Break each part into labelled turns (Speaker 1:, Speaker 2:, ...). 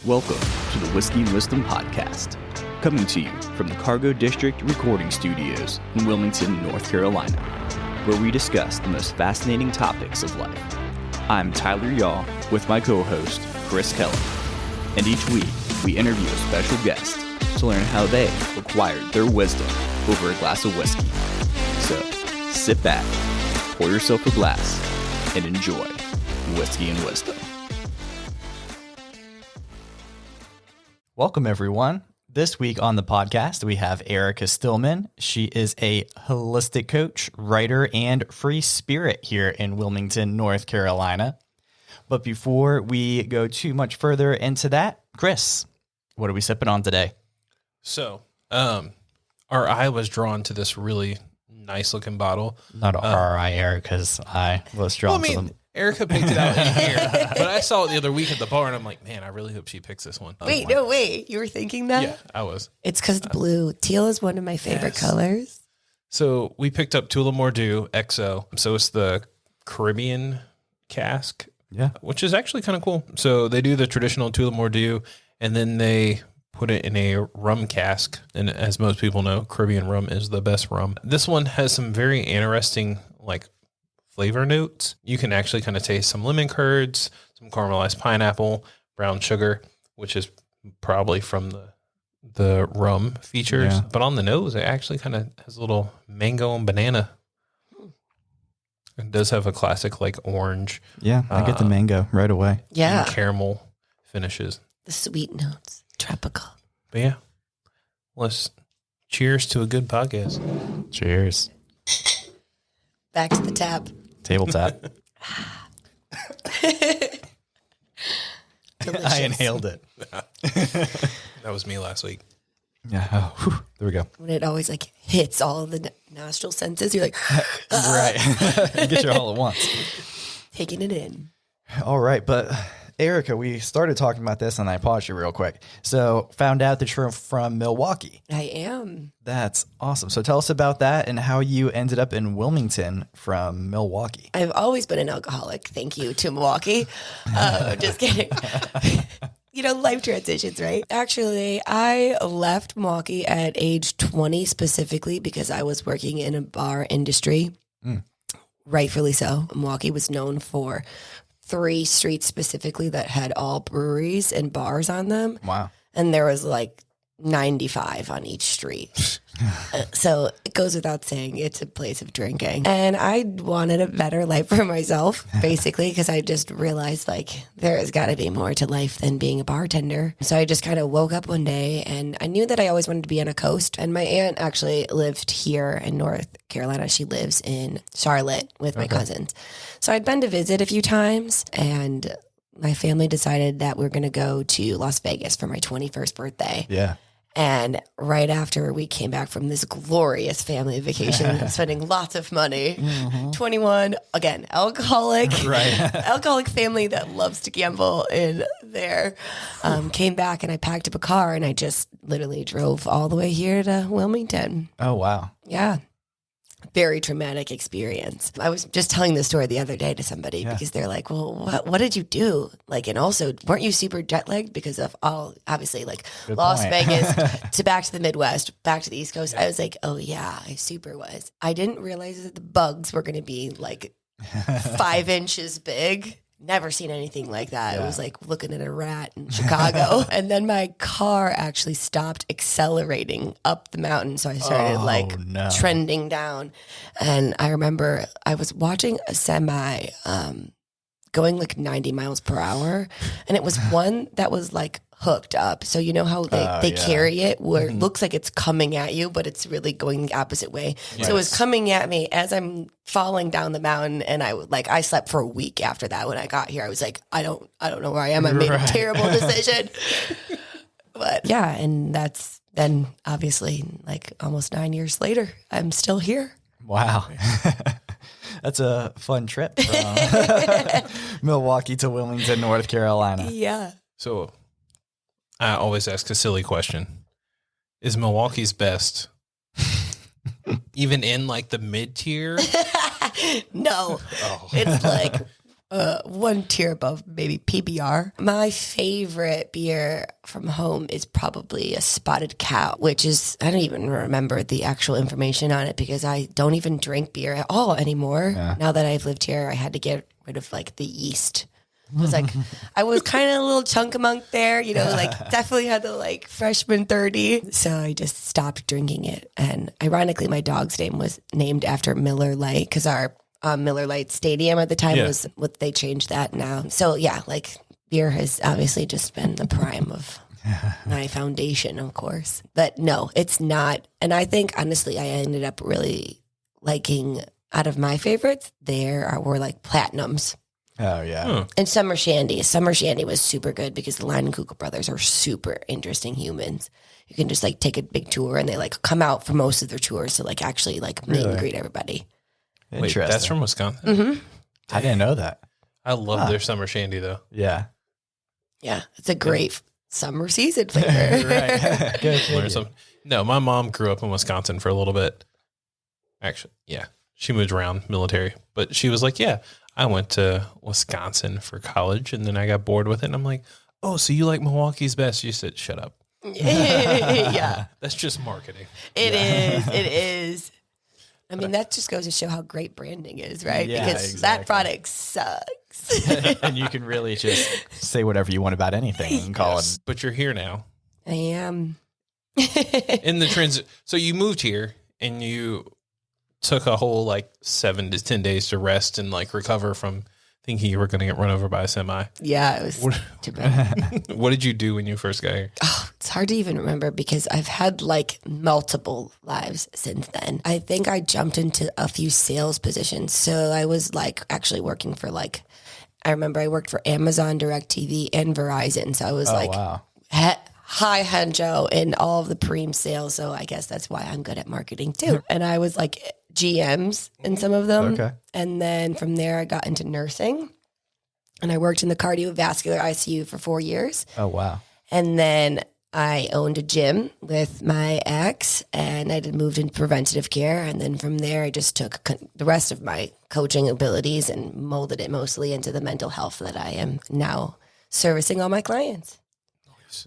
Speaker 1: Welcome to the Whiskey and Wisdom Podcast, coming to you from the Cargo District Recording Studios in Wilmington, North Carolina, where we discuss the most fascinating topics of life. I'm Tyler Yaw with my co-host, Chris Kellum, and each week we interview a special guest to learn how they acquired their wisdom over a glass of whiskey. So, sit back, pour yourself a glass, and enjoy Whiskey and Wisdom.
Speaker 2: Welcome, everyone. This week on the podcast, we have Erica Stillman. She is a holistic coach, writer, and free spirit here in Wilmington, North Carolina. But before we go too much further into that, Chris, what are we sipping on today?
Speaker 3: So, our eye was drawn to this really nice looking bottle.
Speaker 2: Not our eye, Erica's eye was drawn to them.
Speaker 3: Erica picked it out in here, but I saw it the other week at the bar, and I'm like, man, I really hope she picks this one.
Speaker 4: Wait, no, wait. You were thinking that?
Speaker 3: Yeah, I was.
Speaker 4: It's because it's blue. Teal is one of my favorite colors.
Speaker 3: So we picked up Tullamore Dew XO. So it's the Caribbean cask, which is actually kind of cool. So they do the traditional Tullamore Dew, and then they put it in a rum cask. And as most people know, Caribbean rum is the best rum. This one has some very interesting, flavor notes. You can actually kind of taste some lemon curds, some caramelized pineapple, brown sugar, which is probably from the rum features. Yeah. But on the nose, it actually kind of has a little mango and banana. It does have a classic orange.
Speaker 2: Yeah, I get the mango right away.
Speaker 4: Yeah.
Speaker 3: And caramel finishes.
Speaker 4: The sweet notes. Tropical.
Speaker 3: But yeah, let's cheers to a good podcast.
Speaker 2: Cheers.
Speaker 4: Back to the tap.
Speaker 2: Tabletop.
Speaker 4: Delicious.
Speaker 2: I inhaled it.
Speaker 3: That was me last week.
Speaker 2: Yeah. Oh, whew, there we go.
Speaker 4: When it always hits all of the nostril senses, you're like,
Speaker 2: Right. You get you all at once.
Speaker 4: taking it in.
Speaker 2: All right. But Erica, we started talking about this and I paused you real quick. So found out that you're from Milwaukee.
Speaker 4: I am.
Speaker 2: That's awesome. So tell us about that and how you ended up in Wilmington from Milwaukee.
Speaker 4: I've always been an alcoholic. Thank you to Milwaukee. Just kidding. Life transitions, right? Actually, I left Milwaukee at age 20 specifically because I was working in a bar industry. Rightfully so. Milwaukee was known for 3 streets specifically that had all breweries and bars on them.
Speaker 2: Wow.
Speaker 4: And there was 95 on each street. So it goes without saying, it's a place of drinking. And I wanted a better life for myself, basically, because I just realized there has got to be more to life than being a bartender. So I just kind of woke up one day and I knew that I always wanted to be on a coast. And my aunt actually lived here in North Carolina. She lives in Charlotte with my cousins. So I'd been to visit a few times and my family decided that we were going to go to Las Vegas for my 21st birthday.
Speaker 2: Yeah.
Speaker 4: And right after we came back from this glorious family vacation, spending lots of money, 21, again, alcoholic, alcoholic family that loves to gamble in there, came back and I packed up a car and I just literally drove all the way here to Wilmington.
Speaker 2: Oh, wow.
Speaker 4: Yeah. Very traumatic experience. I was just telling this story the other day to somebody because they're like, well, what did you do? And also, weren't you super jet lagged because of obviously Las Vegas to back to the Midwest, back to the East Coast? I was like, oh yeah, I super was. I didn't realize that the bugs were going to be 5 inches big. Never seen anything like that. Yeah. It was like looking at a rat in Chicago. And then my car actually stopped accelerating up the mountain. So I started trending down. And I remember I was watching a semi going 90 miles per hour. And it was one that was hooked up. So you know how they carry it where it looks like it's coming at you, but it's really going the opposite way. Yes. So it was coming at me as I'm falling down the mountain. And I slept for a week after that. When I got here, I was like, I don't know where I am. I made a terrible decision. But yeah. And that's then obviously almost 9 years later, I'm still here.
Speaker 2: Wow. That's a fun trip from Milwaukee to Wilmington, North Carolina.
Speaker 4: Yeah.
Speaker 3: So I always ask a silly question. Is Milwaukee's best even in the mid-tier?
Speaker 4: No. Oh. It's one tier above maybe PBR. My favorite beer from home is probably a Spotted Cow, which is, I don't even remember the actual information on it because I don't even drink beer at all anymore. Yeah. Now that I've lived here, I had to get rid of like the yeast. I was like, I was kind of a little chunk-a-monk there, you know, like definitely had the like freshman 30. So I just stopped drinking it. And ironically, my dog's name was named after Miller Lite because our Miller Lite Stadium at the time was what they changed that now. So yeah, like beer has obviously just been the prime of my foundation, of course. But no, it's not. And I think honestly, I ended up really liking out of my favorites, were like platinums.
Speaker 2: Oh, yeah.
Speaker 4: And Summer Shandy. Summer Shandy was super good because the Leinenkugel brothers are super interesting humans. You can just like take a big tour and they like come out for most of their tours to like actually like meet and greet everybody.
Speaker 3: Wait, that's from Wisconsin?
Speaker 4: Mm-hmm.
Speaker 2: I didn't know that.
Speaker 3: I love their Summer Shandy though.
Speaker 2: Yeah.
Speaker 4: Yeah. It's a great summer season flavor.
Speaker 2: Right. Good.
Speaker 3: No, my mom grew up in Wisconsin for a little bit. Actually, yeah. She moved around military, but she was like, yeah, I went to Wisconsin for college and then I got bored with it. And I'm like, oh, so you like Milwaukee's best? She said, shut up.
Speaker 4: Yeah.
Speaker 3: That's just marketing.
Speaker 4: It is. It is. I mean, that just goes to show how great branding is, right?
Speaker 2: Yeah,
Speaker 4: because that product sucks.
Speaker 2: And you can really just say whatever you want about anything and call it.
Speaker 3: But you're here now.
Speaker 4: I am.
Speaker 3: In the transit. So you moved here and you took a whole like 7 to 10 days to rest and like recover from thinking you were going to get run over by a semi.
Speaker 4: Yeah, it was too bad.
Speaker 3: What did you do when you first got here?
Speaker 4: Oh, it's hard to even remember because I've had like multiple lives since then. I think I jumped into a few sales positions. So I was like actually working for like, I remember I worked for Amazon, DirecTV, and Verizon. So I was high honcho in all of the Preem sales. So I guess that's why I'm good at marketing too. And I was like GMs in some of them.
Speaker 2: Okay.
Speaker 4: And then from there I got into nursing and I worked in the cardiovascular ICU for 4 years.
Speaker 2: Oh, wow.
Speaker 4: And then I owned a gym with my ex and I moved into preventative care. And then from there, I just took the rest of my coaching abilities and molded it mostly into the mental health that I am now servicing all my clients.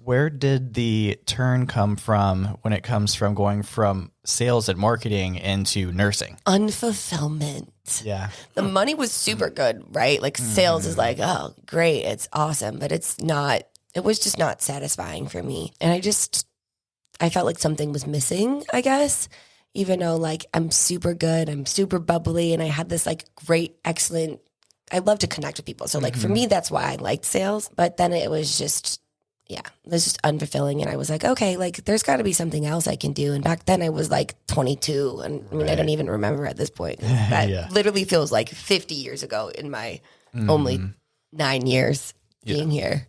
Speaker 2: Where did the turn come from when it comes from going from sales and marketing into nursing?
Speaker 4: Unfulfillment.
Speaker 2: Yeah.
Speaker 4: The money was super good, right? Like sales is like, oh, great. It's awesome. But it was just not satisfying for me. And I felt like something was missing, I guess, even though like I'm super good, I'm super bubbly. And I had this like great, excellent, I love to connect with people. So like for me, that's why I liked sales. But then it was just, it was just unfulfilling. And I was like, okay, like there's got to be something else I can do. And back then I was like 22. And I mean, I don't even remember at this point. That literally feels like 50 years ago in my only 9 years being here.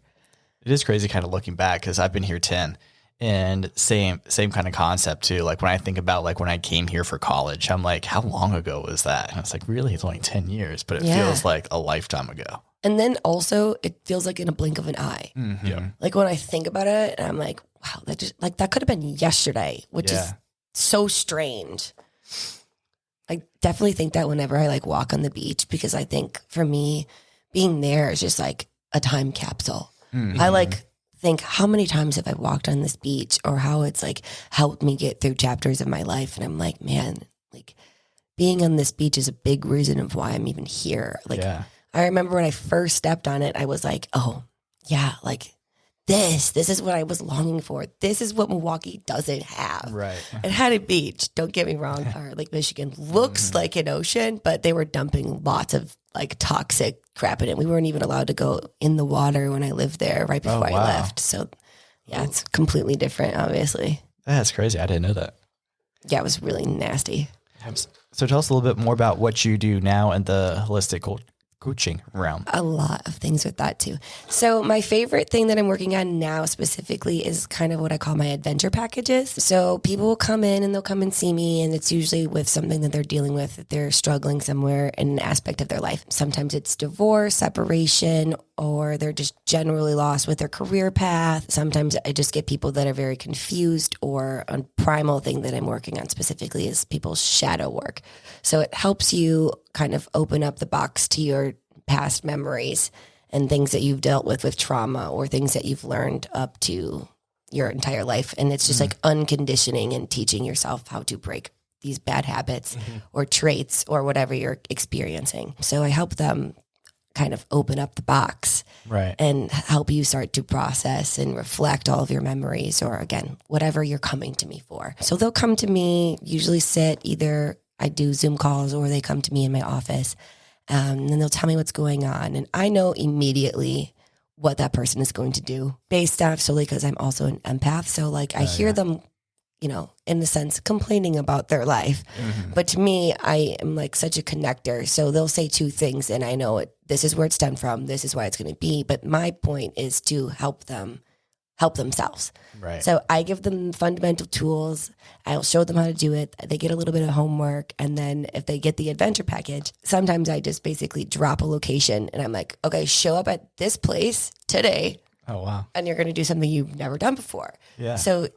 Speaker 2: It is crazy kind of looking back because I've been here 10 and same kind of concept too. Like when I think about like when I came here for college, I'm like, how long ago was that? And it's like, really, it's only 10 years, but it feels like a lifetime ago.
Speaker 4: And then also it feels like in a blink of an eye.
Speaker 2: Mm-hmm. Yeah.
Speaker 4: Like when I think about it and I'm like, wow, that could have been yesterday, which is so strange. I definitely think that whenever I like walk on the beach, because I think for me being there is just like a time capsule. Mm-hmm. I like think how many times have I walked on this beach or how it's like helped me get through chapters of my life. And I'm like, man, like being on this beach is a big reason of why I'm even here. Like, I remember when I first stepped on it, I was like, oh, yeah, like this is what I was longing for. This is what Milwaukee doesn't have.
Speaker 2: Right.
Speaker 4: It had a beach, don't get me wrong. Lake Michigan looks like an ocean, but they were dumping lots of like toxic crap in it. We weren't even allowed to go in the water when I lived there right before I left. So, yeah, it's completely different, obviously.
Speaker 2: That's crazy. I didn't know that.
Speaker 4: Yeah, it was really nasty.
Speaker 2: So tell us a little bit more about what you do now in the holistic coaching realm.
Speaker 4: A lot of things with that too. So my favorite thing that I'm working on now specifically is kind of what I call my adventure packages. So people will come in and they'll come and see me and it's usually with something that they're dealing with, that they're struggling somewhere in an aspect of their life. Sometimes it's divorce, separation, or they're just generally lost with their career path. Sometimes I just get people that are very confused, or a primal thing that I'm working on specifically is people's shadow work. So it helps you kind of open up the box to your past memories and things that you've dealt with trauma or things that you've learned up to your entire life. And it's just like unconditioning and teaching yourself how to break these bad habits or traits or whatever you're experiencing. So I help them kind of open up the box and help you start to process and reflect all of your memories, or again, whatever you're coming to me for. So they'll come to me, usually either I do Zoom calls or they come to me in my office, and then they'll tell me what's going on. And I know immediately what that person is going to do based off solely because I'm also an empath. So like I hear them, you know, in the sense complaining about their life. But to me, I am like such a connector. So they'll say two things and I know this is where it stemmed from. This is why it's going to be. But my point is to help them help themselves.
Speaker 2: Right.
Speaker 4: So I give them fundamental tools. I'll show them how to do it. They get a little bit of homework. And then if they get the adventure package, sometimes I just basically drop a location and I'm like, okay, show up at this place today.
Speaker 2: Oh, wow.
Speaker 4: And you're going to do something you've never done before.
Speaker 2: Yeah.
Speaker 4: So,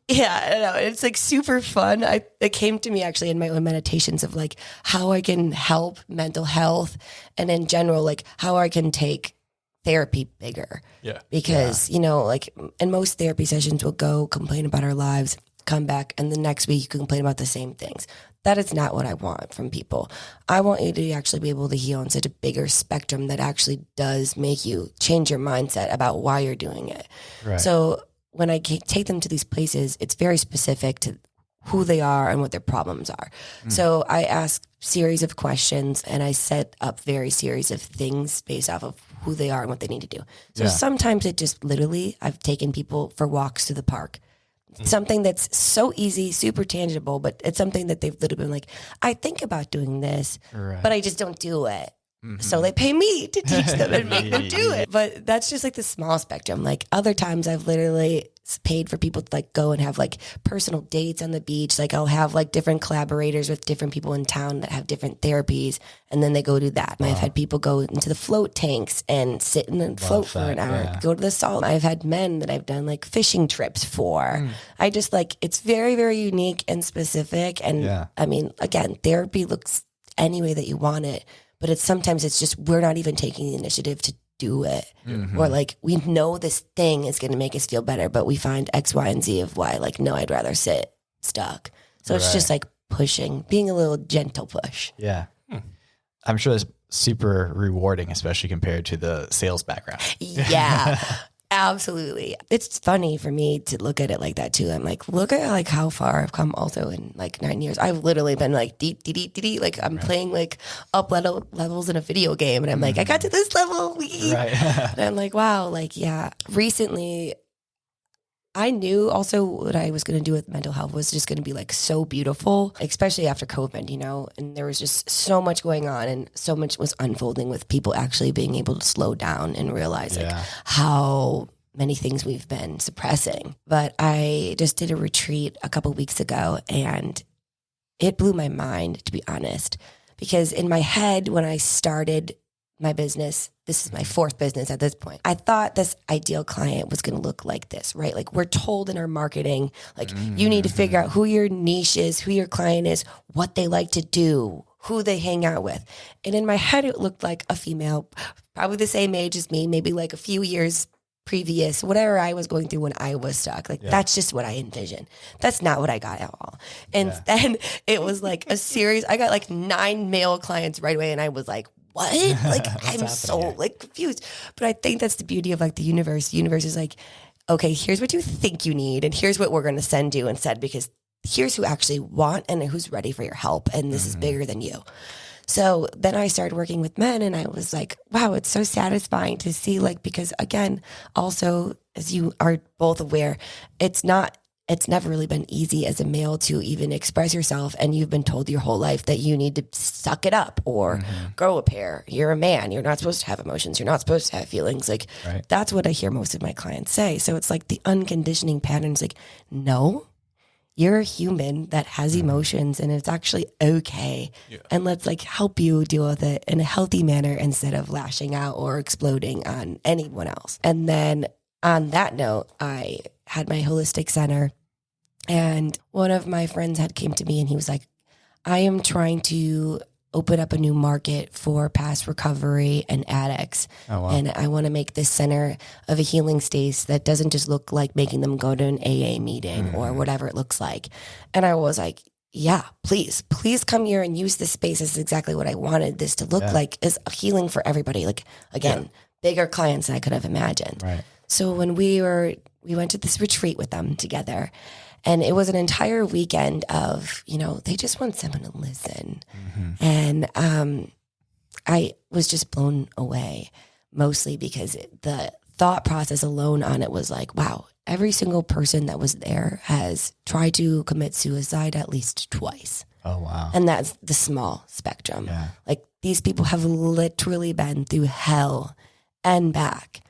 Speaker 4: yeah, I don't know. It's like super fun. It came to me actually in my own meditations of like how I can help mental health and in general, like how I can take therapy bigger.
Speaker 3: Yeah.
Speaker 4: Because, you know, like in most therapy sessions, we'll go complain about our lives, come back, and the next week you can complain about the same things. That is not what I want from people. I want you to actually be able to heal on such a bigger spectrum that actually does make you change your mindset about why you're doing it.
Speaker 2: Right.
Speaker 4: So when I take them to these places, it's very specific to who they are and what their problems are. So I ask series of questions and I set up very series of things based off of who they are and what they need to do. So sometimes it just literally, I've taken people for walks to the park. Something that's so easy, super tangible, but it's something that they've literally been like, I think about doing this, but I just don't do it. So they pay me to teach them and make them do it. But that's just like the small spectrum. Like other times I've literally paid for people to like go and have like personal dates on the beach. Like I'll have like different collaborators with different people in town that have different therapies. And then they go do that. Wow. I've had people go into the float tanks and sit in the float for an hour, go to the salt. I've had men that I've done like fishing trips for. I just like, it's very, very unique and specific. And I mean, again, therapy looks any way that you want it. But sometimes it's just, we're not even taking the initiative to do it. Or like, we know this thing is going to make us feel better, but we find X, Y, and Z of why, like, no, I'd rather sit stuck. So it's just like pushing, being a little gentle push.
Speaker 2: Yeah. I'm sure it's super rewarding, especially compared to the sales background.
Speaker 4: Yeah. Absolutely. It's funny for me to look at it like that too. I'm like, look at like how far I've come also in like 9 years. I've literally been like deep, like I'm playing like up levels in a video game and I'm like, I got to this level. And I'm like, wow, like, yeah. Recently, I knew also what I was going to do with mental health was just going to be like so beautiful, especially after COVID, you know, and there was just so much going on and so much was unfolding with people actually being able to slow down and realize like how many things we've been suppressing. But I just did a retreat a couple weeks ago and it blew my mind, to be honest, because in my head, when I started my business, this is my fourth business at this point, I thought this ideal client was going to look like this, right? Like we're told in our marketing, like you need to figure out who your niche is, who your client is, what they like to do, who they hang out with. And in my head, it looked like a female, probably the same age as me, maybe like a few years previous, whatever I was going through when I was stuck. Like that's just what I envisioned. That's not what I got at all. And then it was like a series. I got like 9 male clients right away. And I was like, what? Like, I'm so like confused. But I think that's the beauty of like the universe. The universe is like, okay, here's what you think you need. And here's what we're going to send you instead, because here's who actually want and who's ready for your help. And this is bigger than you. So then I started working with men and I was like, wow, it's so satisfying to see, like, because again, also, as you are both aware, it's never really been easy as a male to even express yourself. And you've been told your whole life that you need to suck it up or grow a pair. You're a man. You're not supposed to have emotions. You're not supposed to have feelings. Like that's what I hear most of my clients say. So it's like the unconditioning pattern is like, no, you're a human that has emotions and it's actually okay. And let's like help you deal with it in a healthy manner instead of lashing out or exploding on anyone else. And then on that note, I had my holistic center. And one of my friends had came to me and he was like, I am trying to open up a new market for past recovery and addicts.
Speaker 2: Oh, wow.
Speaker 4: And I want to make this center of a healing space that doesn't just look like making them go to an AA meeting or whatever it looks like. And I was like, yeah, please come here and use this space. This is exactly what I wanted this to look like, is healing for everybody. Like, again, bigger clients than I could have imagined.
Speaker 2: Right.
Speaker 4: So when we went to this retreat with them together, and it was an entire weekend of, they just want someone to listen. And I was just blown away, mostly because the thought process alone on it was like, wow, every single person that was there has tried to commit suicide at least twice.
Speaker 2: Oh, wow.
Speaker 4: And that's the small spectrum.
Speaker 2: Yeah.
Speaker 4: Like, these people have literally been through hell and back.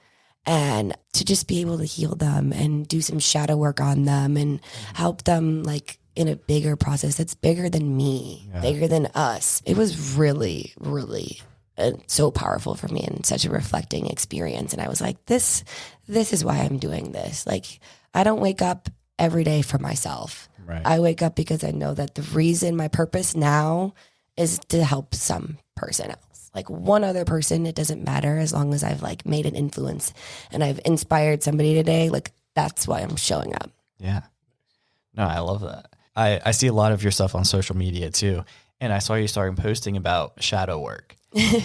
Speaker 4: And to just be able to heal them and do some shadow work on them and help them, like, in a bigger process that's bigger than me, bigger than us. It was really, really so powerful for me and such a reflecting experience. And I was like, this is why I'm doing this. Like, I don't wake up every day for myself.
Speaker 2: Right.
Speaker 4: I wake up because I know that the reason, my purpose now is to help some person else. Like, one other person, it doesn't matter, as long as I've, like, made an influence and I've inspired somebody today. Like, that's why I'm showing up.
Speaker 2: Yeah. No, I love that. I see a lot of your stuff on social media too. And I saw you starting posting about shadow work.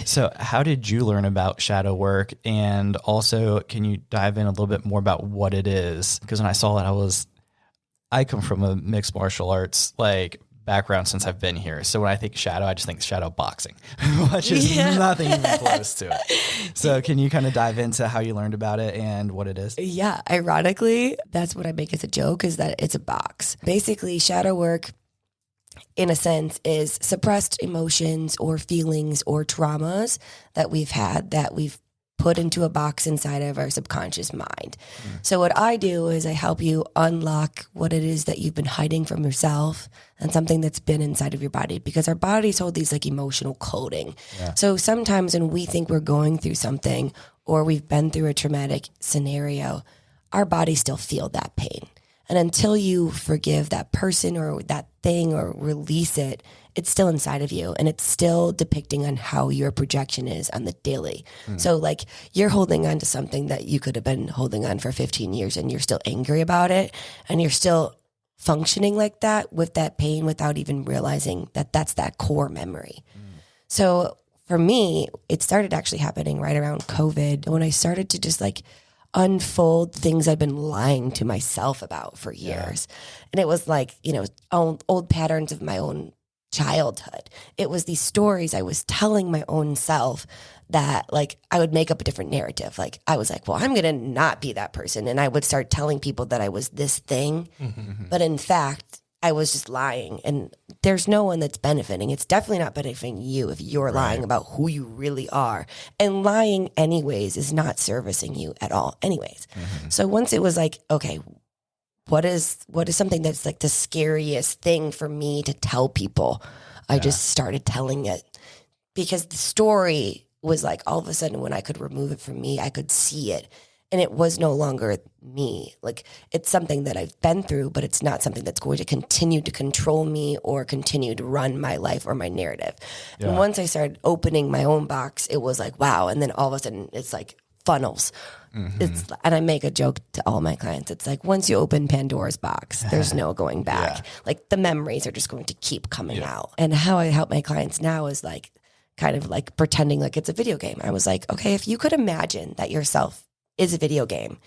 Speaker 2: So how did you learn about shadow work? And also, can you dive in a little bit more about what it is? Because when I saw it, I come from a mixed martial arts, like, background since I've been here. So when I think shadow, I just think shadow boxing, which is nothing even close to it. So can you kind of dive into how you learned about it and what it is?
Speaker 4: Yeah. Ironically, that's what I make as a joke, is that it's a box. Basically, shadow work, in a sense, is suppressed emotions or feelings or traumas that we've had that we've put into a box inside of our subconscious mind. So what I do is I help you unlock what it is that you've been hiding from yourself and something that's been inside of your body, because our bodies hold these, like, emotional coding. So sometimes when we think we're going through something or we've been through a traumatic scenario, our bodies still feel that pain. And until you forgive that person or that thing or release it, it's still inside of you, and it's still depicting on how your projection is on the daily. So, like, you're holding on to something that you could have been holding on for 15 years, and you're still angry about it, and you're still functioning like that with that pain without even realizing that that's that core memory. So for me, it started actually happening right around COVID, when I started to just, like, unfold things I've been lying to myself about for years. And it was like, old patterns of my own childhood. It was these stories I was telling my own self that, like, I would make up a different narrative. Like, I was like, well, I'm going to not be that person. And I would start telling people that I was this thing. But in fact, I was just lying. And there's no one that's benefiting. It's definitely not benefiting you if you're lying about who you really are. And lying anyways is not servicing you at all anyways. So once it was like, okay, what is something that's, like, the scariest thing for me to tell people? I just started telling it, because the story was like, all of a sudden, when I could remove it from me, I could see it. And it was no longer me. Like, it's something that I've been through, but it's not something that's going to continue to control me or continue to run my life or my narrative. And once I started opening my own box, it was like, wow. And then all of a sudden, it's like funnels. And I make a joke to all my clients. It's like, once you open Pandora's box, there's no going back. Like, the memories are just going to keep coming out. And how I help my clients now is, like, kind of like pretending like it's a video game. I was like, okay, if you could imagine that yourself is a video game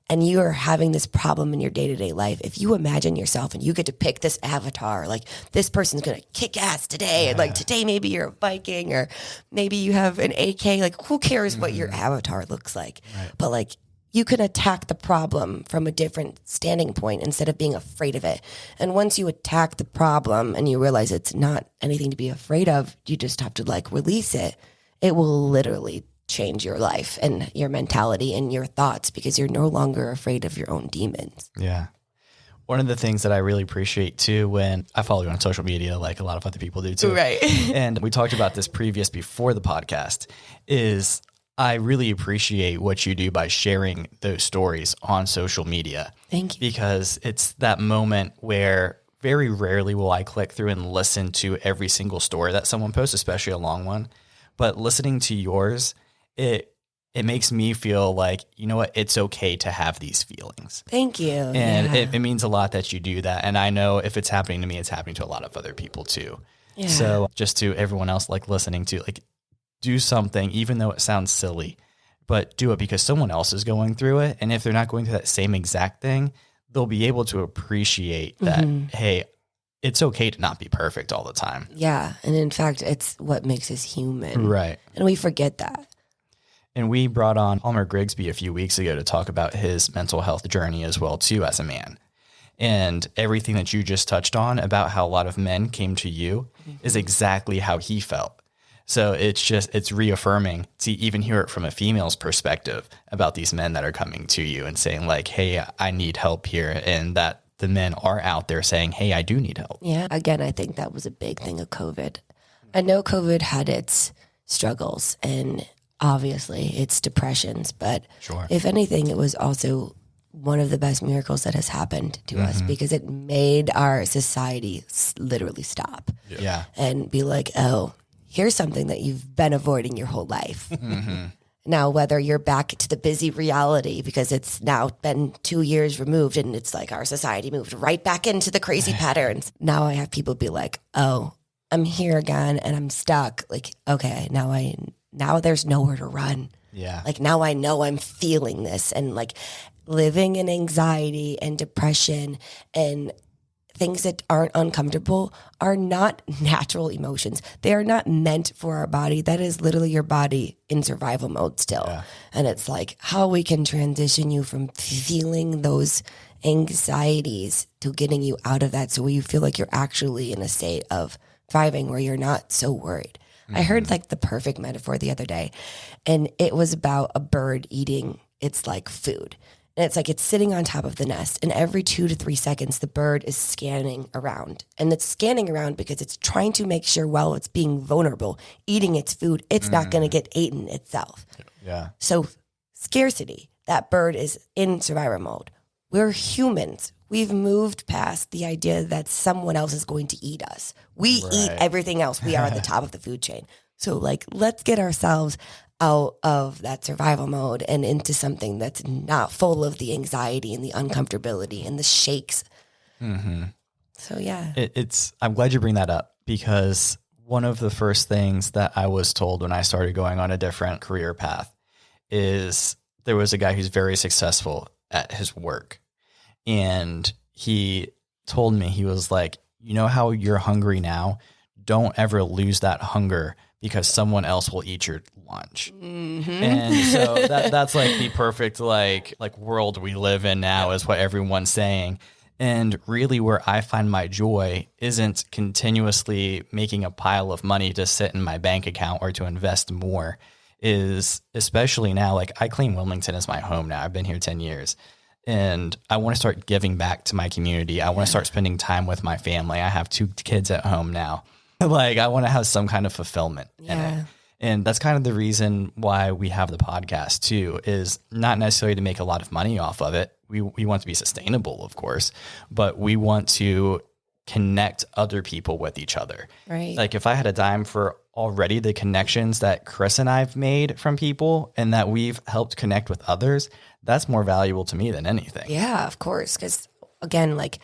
Speaker 4: and you are having this problem in your day-to-day life, if you imagine yourself and you get to pick this avatar, like, this person's going to kick ass today. And, like, today maybe you're a Viking or maybe you have an AK. Like, who cares what your avatar looks like? But, like, you can attack the problem from a different standing point instead of being afraid of it. And once you attack the problem and you realize it's not anything to be afraid of, you just have to, like, release it. It will literally change your life and your mentality and your thoughts, because you're no longer afraid of your own demons.
Speaker 2: Yeah. One of the things that I really appreciate too, when I follow you on social media, like a lot of other people do too.
Speaker 4: Right.
Speaker 2: And we talked about this before the podcast, is I really appreciate what you do by sharing those stories on social media.
Speaker 4: Thank you.
Speaker 2: Because it's that moment where very rarely will I click through and listen to every single story that someone posts, especially a long one. But listening to yours, it makes me feel like, you know what, it's okay to have these feelings.
Speaker 4: Thank you.
Speaker 2: And it means a lot that you do that. And I know if it's happening to me, it's happening to a lot of other people too. Yeah. So just to everyone else like listening to, like, do something, even though it sounds silly, but do it because someone else is going through it. And if they're not going through that same exact thing, they'll be able to appreciate that, hey, it's okay to not be perfect all the time.
Speaker 4: Yeah. And in fact, it's what makes us human.
Speaker 2: Right.
Speaker 4: And we forget that.
Speaker 2: And we brought on Tullamore Grigsby a few weeks ago to talk about his mental health journey as well, too, as a man. And everything that you just touched on about how a lot of men came to you is exactly how he felt. So it's reaffirming to even hear it from a female's perspective about these men that are coming to you and saying like, hey, I need help here. And that the men are out there saying, hey, I do need help.
Speaker 4: Yeah. Again, I think that was a big thing of COVID. I know COVID had its struggles and obviously it's depressions, but if anything, it was also one of the best miracles that has happened to us because it made our society literally stop and be like, oh, here's something that you've been avoiding your whole life. Now, whether you're back to the busy reality because it's now been 2 years removed and it's like our society moved right back into the crazy patterns. Now I have people be like, oh, I'm here again and I'm stuck. Like, okay, now there's nowhere to run.
Speaker 2: Yeah.
Speaker 4: Like now I know I'm feeling this and like living in anxiety and depression and things that aren't uncomfortable are not natural emotions. They are not meant for our body. That is literally your body in survival mode still. Yeah. And it's like how we can transition you from feeling those anxieties to getting you out of that so you feel like you're actually in a state of thriving where you're not so worried. I heard like the perfect metaphor the other day, and it was about a bird eating its like food. And it's like it's sitting on top of the nest, and every 2 to 3 seconds, the bird is scanning around. And it's scanning around because it's trying to make sure while it's being vulnerable, eating its food, it's not going to get eaten itself.
Speaker 2: Yeah.
Speaker 4: So scarcity, that bird is in survival mode. We're humans. We've moved past the idea that someone else is going to eat us. We eat everything else. We are at the top of the food chain. So like, let's get ourselves out of that survival mode and into something that's not full of the anxiety and the uncomfortability and the shakes. So yeah.
Speaker 2: I'm glad you bring that up because one of the first things that I was told when I started going on a different career path is there was a guy who's very successful at his work. And he told me, he was like, you know how you're hungry now? Don't ever lose that hunger because someone else will eat your lunch. And so that's like the perfect like world we live in now is what everyone's saying. And really where I find my joy isn't continuously making a pile of money to sit in my bank account or to invest more, is especially now, like I claim Wilmington as my home now. I've been here 10 years. And I want to start giving back to my community. I want to start spending time with my family. I have 2 kids at home now. Like I want to have some kind of fulfillment in it. And that's kind of the reason why we have the podcast too, is not necessarily to make a lot of money off of it. We want to be sustainable, of course, but we want to connect other people with each other.
Speaker 4: Right.
Speaker 2: Like if I had a dime for already the connections that Chris and I've made from people and that we've helped connect with others, that's more valuable to me than anything.
Speaker 4: Yeah, of course. Because again, like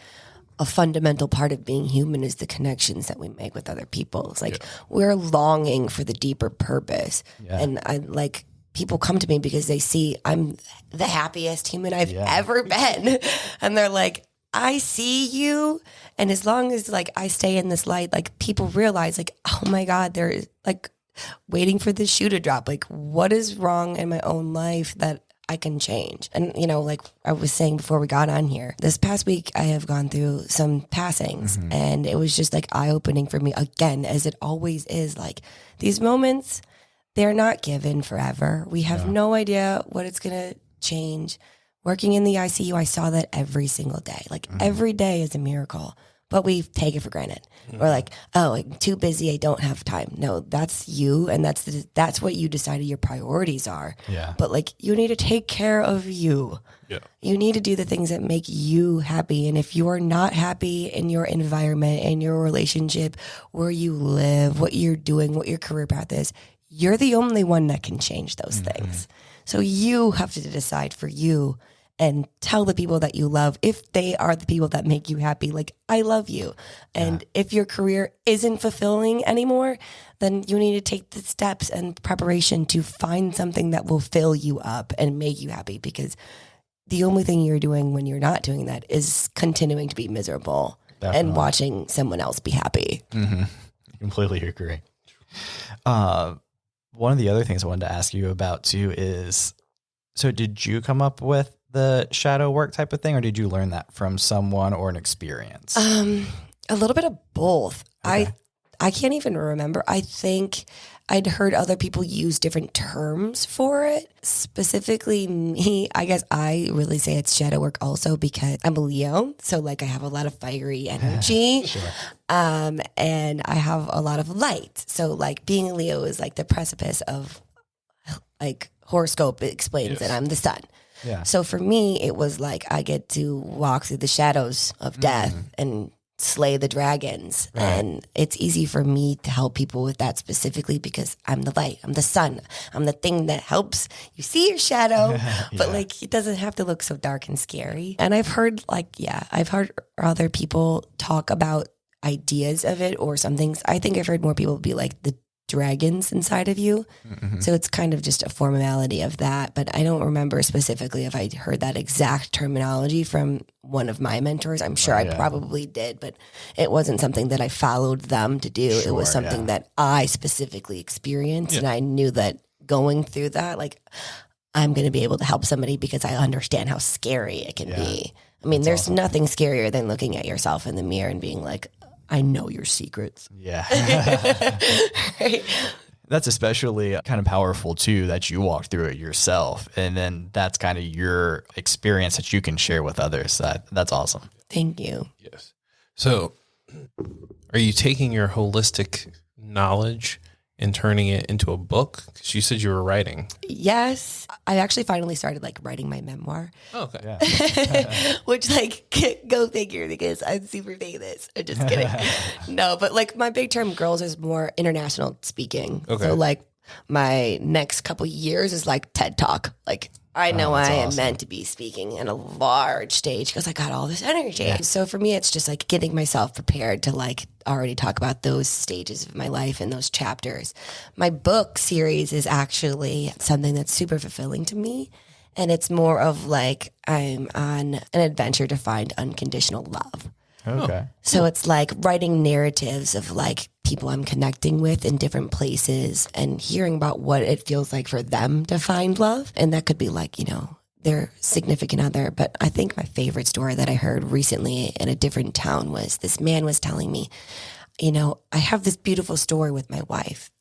Speaker 4: a fundamental part of being human is the connections that we make with other people. It's like we're longing for the deeper purpose. Yeah. And I like people come to me because they see I'm the happiest human I've ever been. And they're like, I see you. And as long as like I stay in this light, like people realize like, oh my God, they're like waiting for the shoe to drop. Like what is wrong in my own life that I can change? And, you know, like I was saying before we got on here, this past week I have gone through some passings and it was just like eye-opening for me again, as it always is. Like these moments, they're not given forever. We have no idea what it's going to change. Working in the ICU, I saw that every single day. Like every day is a miracle. but we take it for granted. Or like, oh, I'm too busy, I don't have time. No, that's you, and that's what you decided your priorities are.
Speaker 2: Yeah.
Speaker 4: But like, you need to take care of you.
Speaker 3: Yeah.
Speaker 4: You need to do the things that make you happy. And if you're not happy in your environment, in your relationship, where you live, what you're doing, what your career path is, you're the only one that can change those things. So you have to decide for you and tell the people that you love, if they are the people that make you happy, like, I love you. And if your career isn't fulfilling anymore, then you need to take the steps and preparation to find something that will fill you up and make you happy, because the only thing you're doing when you're not doing that is continuing to be miserable and watching someone else be happy.
Speaker 2: I completely agree. One of the other things I wanted to ask you about too is, so did you come up with the shadow work type of thing, or did you learn that from someone or an experience?
Speaker 4: A little bit of both.
Speaker 2: Okay.
Speaker 4: I can't even remember. I think I'd heard other people use different terms for it. Specifically me, I guess I really say it's shadow work also because I'm a Leo. So like I have a lot of fiery energy.
Speaker 2: Sure.
Speaker 4: And I have a lot of light. So like being a Leo is like the precipice of, like, horoscope explains that I'm the sun.
Speaker 2: Yeah.
Speaker 4: So for me, it was like I get to walk through the shadows of death and slay the dragons.
Speaker 2: Right.
Speaker 4: And it's easy for me to help people with that specifically because I'm the light, I'm the sun, I'm the thing that helps you see your shadow, but like it doesn't have to look so dark and scary. And I've heard I've heard other people talk about ideas of it or some things. I think I've heard more people be like the dragons inside of you. So it's kind of just a formality of that, but I don't remember specifically if I heard that exact terminology from one of my mentors. I'm sure I probably did, but it wasn't something that I followed them to do. It was something that I specifically experienced, and I knew that going through that, like, I'm going to be able to help somebody because I understand how scary it can be. I mean, there's nothing scarier than looking at yourself in the mirror and being like, I know your secrets.
Speaker 2: Yeah.
Speaker 4: Right?
Speaker 2: That's especially kind of powerful too, that you walked through it yourself. And then that's kind of your experience that you can share with others. That's awesome.
Speaker 4: Thank you.
Speaker 3: Yes. So are you taking your holistic knowledge and turning it into a book? Because you said you were writing.
Speaker 4: Yes. I actually finally started like writing my memoir.
Speaker 3: Oh, okay.
Speaker 2: Yeah.
Speaker 4: Which, like, go figure, because I'm super famous. I'm just kidding. No, but like my big term girls is more international speaking.
Speaker 3: Okay.
Speaker 4: So like my next couple years is like TED Talk. Like I know I am meant to be speaking in a large stage because I got all this energy. Yeah. So for me, it's just like getting myself prepared to like already talk about those stages of my life and those chapters. My book series is actually something that's super fulfilling to me. And it's more of like I'm on an adventure to find unconditional love.
Speaker 2: Okay.
Speaker 4: So it's like writing narratives of like people I'm connecting with in different places and hearing about what it feels like for them to find love. And that could be like, you know, their significant other. But I think my favorite story that I heard recently in a different town was this man was telling me, you know, I have this beautiful story with my wife,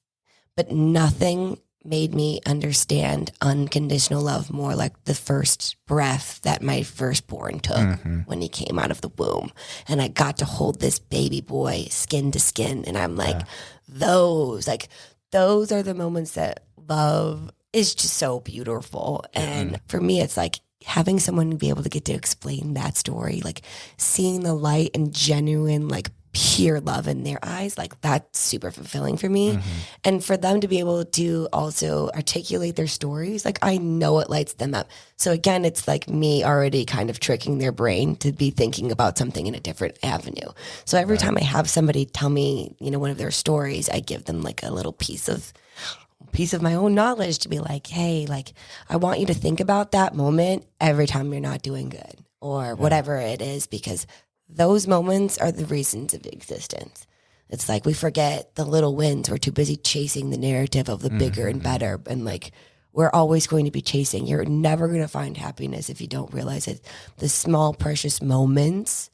Speaker 4: but nothing made me understand unconditional love more like the first breath that my firstborn took when he came out of the womb. And I got to hold this baby boy skin to skin. And I'm like, those are the moments that love is just so beautiful. And for me, it's like having someone be able to get to explain that story, like seeing the light and genuine, like pure love in their eyes, like that's super fulfilling for me. And for them to be able to also articulate their stories, like I know it lights them up. So again, it's like me already kind of tricking their brain to be thinking about something in a different avenue. So every time I have somebody tell me, you know, one of their stories, I give them like a little piece of my own knowledge to be like, hey, like I want you to think about that moment every time you're not doing good or whatever it is, because those moments are the reasons of existence. It's like we forget the little wins. We're too busy chasing the narrative of the bigger and better. And like, we're always going to be chasing. You're never going to find happiness if you don't realize it. The small, precious moments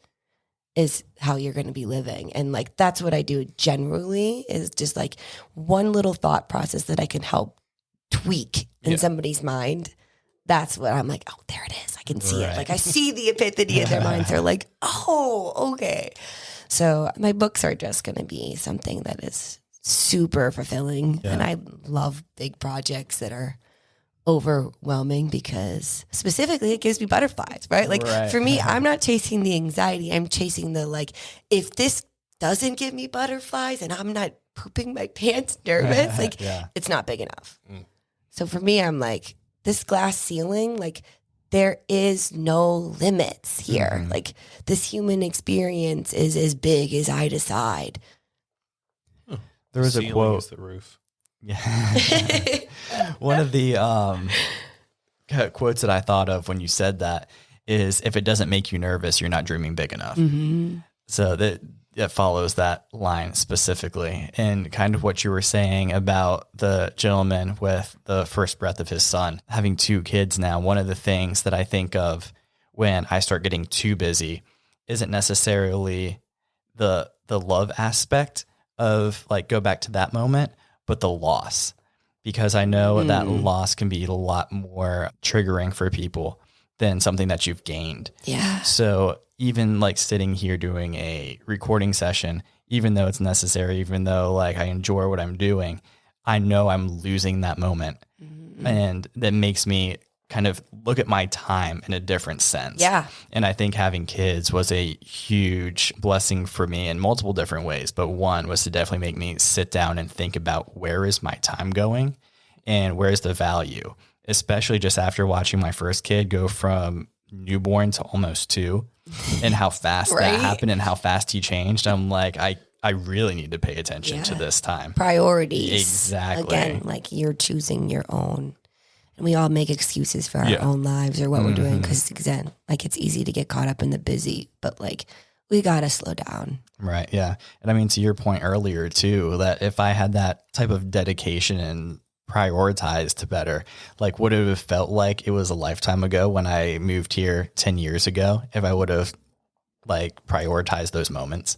Speaker 4: is how you're going to be living. And like, that's what I do generally, is just like one little thought process that I can help tweak in somebody's mind. That's what I'm like, oh, there it is. I can see it. Like I see the epiphany in their minds. They're like, oh, okay. So my books are just going to be something that is super fulfilling. And I love big projects that are overwhelming because specifically it gives me butterflies, right? Like for me, I'm not chasing the anxiety. I'm chasing the, like, if this doesn't give me butterflies and I'm not pooping my pants nervous, like it's not big enough. So for me, I'm like, this glass ceiling, like there is no limits here. Like this human experience is as big as I decide.
Speaker 2: There was a quote.
Speaker 3: Is the roof.
Speaker 2: Yeah. One of the quotes that I thought of when you said that is, if it doesn't make you nervous, you're not dreaming big enough. So that follows that line specifically. And kind of what you were saying about the gentleman with the first breath of his son, having 2 kids now, one of the things that I think of when I start getting too busy isn't necessarily the love aspect of, like, go back to that moment, but the loss, because I know that loss can be a lot more triggering for people than something that you've gained.
Speaker 4: Yeah.
Speaker 2: So even like sitting here doing a recording session, even though it's necessary, even though like I enjoy what I'm doing, I know I'm losing that moment. And that makes me kind of look at my time in a different sense.
Speaker 4: Yeah.
Speaker 2: And I think having kids was a huge blessing for me in multiple different ways. But one was to definitely make me sit down and think about, where is my time going and where's the value, especially just after watching my first kid go from newborn to almost 2 and how fast that happened and how fast he changed. I'm like, I really need to pay attention to this time.
Speaker 4: Priorities.
Speaker 2: Exactly.
Speaker 4: Again, like you're choosing your own. And we all make excuses for our own lives or what we're doing, because, again, like it's easy to get caught up in the busy, but like we got to slow down.
Speaker 2: Right. Yeah. And I mean, to your point earlier too, that if I had that type of dedication and prioritized better, like would it have felt like it was a lifetime ago when I moved here 10 years ago, if I would have like prioritized those moments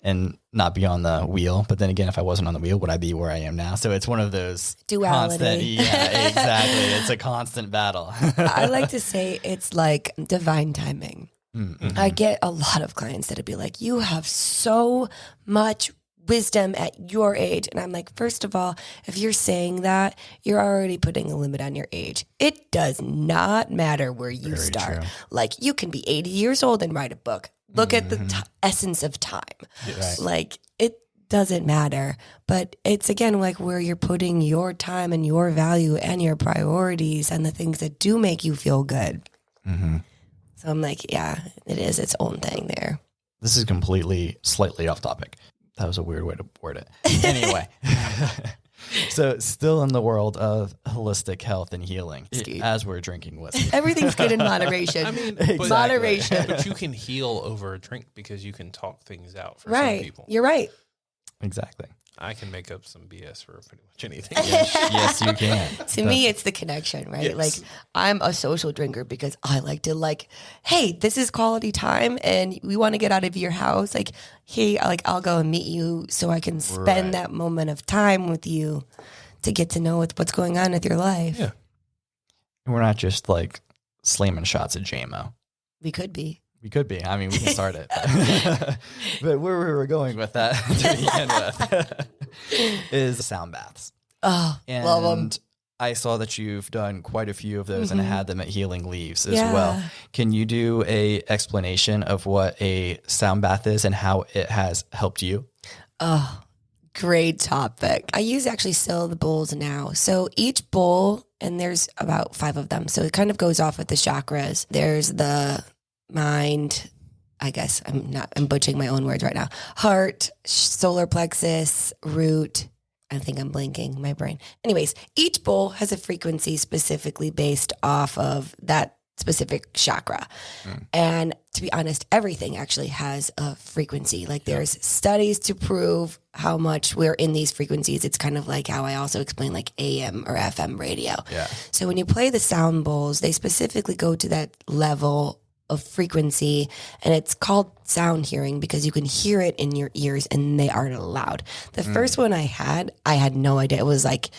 Speaker 2: and not be on the wheel. But then again, if I wasn't on the wheel, would I be where I am now? So it's one of those
Speaker 4: duality.
Speaker 2: Constant, yeah, exactly. It's a constant battle.
Speaker 4: I like to say it's like divine timing. I get a lot of clients that'd be like, you have so much wisdom at your age. And I'm like, first of all, if you're saying that, you're already putting a limit on your age. It does not matter where you start. True. Like you can be 80 years old and write a book. Look at the essence of time. Yes. Like it doesn't matter, but it's again, like where you're putting your time and your value and your priorities and the things that do make you feel good. So I'm like, yeah, it is its own thing there.
Speaker 2: This is completely slightly off topic. That was a weird way to word it. Anyway, so still in the world of holistic health and healing, as we're drinking whiskey.
Speaker 4: Everything's good in moderation.
Speaker 3: I mean,
Speaker 2: exactly.
Speaker 4: Moderation.
Speaker 3: But you can heal over a drink because you can talk things out for
Speaker 4: some
Speaker 3: people.
Speaker 4: You're right.
Speaker 2: Exactly.
Speaker 3: I can make up some BS for pretty much anything.
Speaker 2: Yes, you can.
Speaker 4: To me, it's the connection, right? Yes. Like I'm a social drinker because I like to like, hey, this is quality time and we want to get out of your house. Like, hey, I'll go and meet you so I can spend that moment of time with you to get to know what's going on with your life.
Speaker 3: Yeah.
Speaker 2: And we're not just like slamming shots at JMO.
Speaker 4: We could be.
Speaker 2: We could be. I mean, we can start it. But where we were going with that to begin with is sound baths.
Speaker 4: Oh,
Speaker 2: and
Speaker 4: love them.
Speaker 2: I saw that you've done quite a few of those and had them at Healing Leaves as well. Can you do a explanation of what a sound bath is and how it has helped you?
Speaker 4: Oh, great topic. I use actually still the bowls now. So each bowl, and there's about 5 of them. So it kind of goes off with the chakras. There's the mind, I guess I'm butchering my own words right now. Heart, solar plexus, root. I think I'm blanking my brain. Anyways, each bowl has a frequency specifically based off of that specific chakra. And to be honest, everything actually has a frequency. Like there's studies to prove how much we're in these frequencies. It's kind of like how I also explain like AM or FM radio. Yeah. So when you play the sound bowls, they specifically go to that level of frequency, and it's called sound hearing because you can hear it in your ears and they aren't loud. The first one I had no idea. It was like,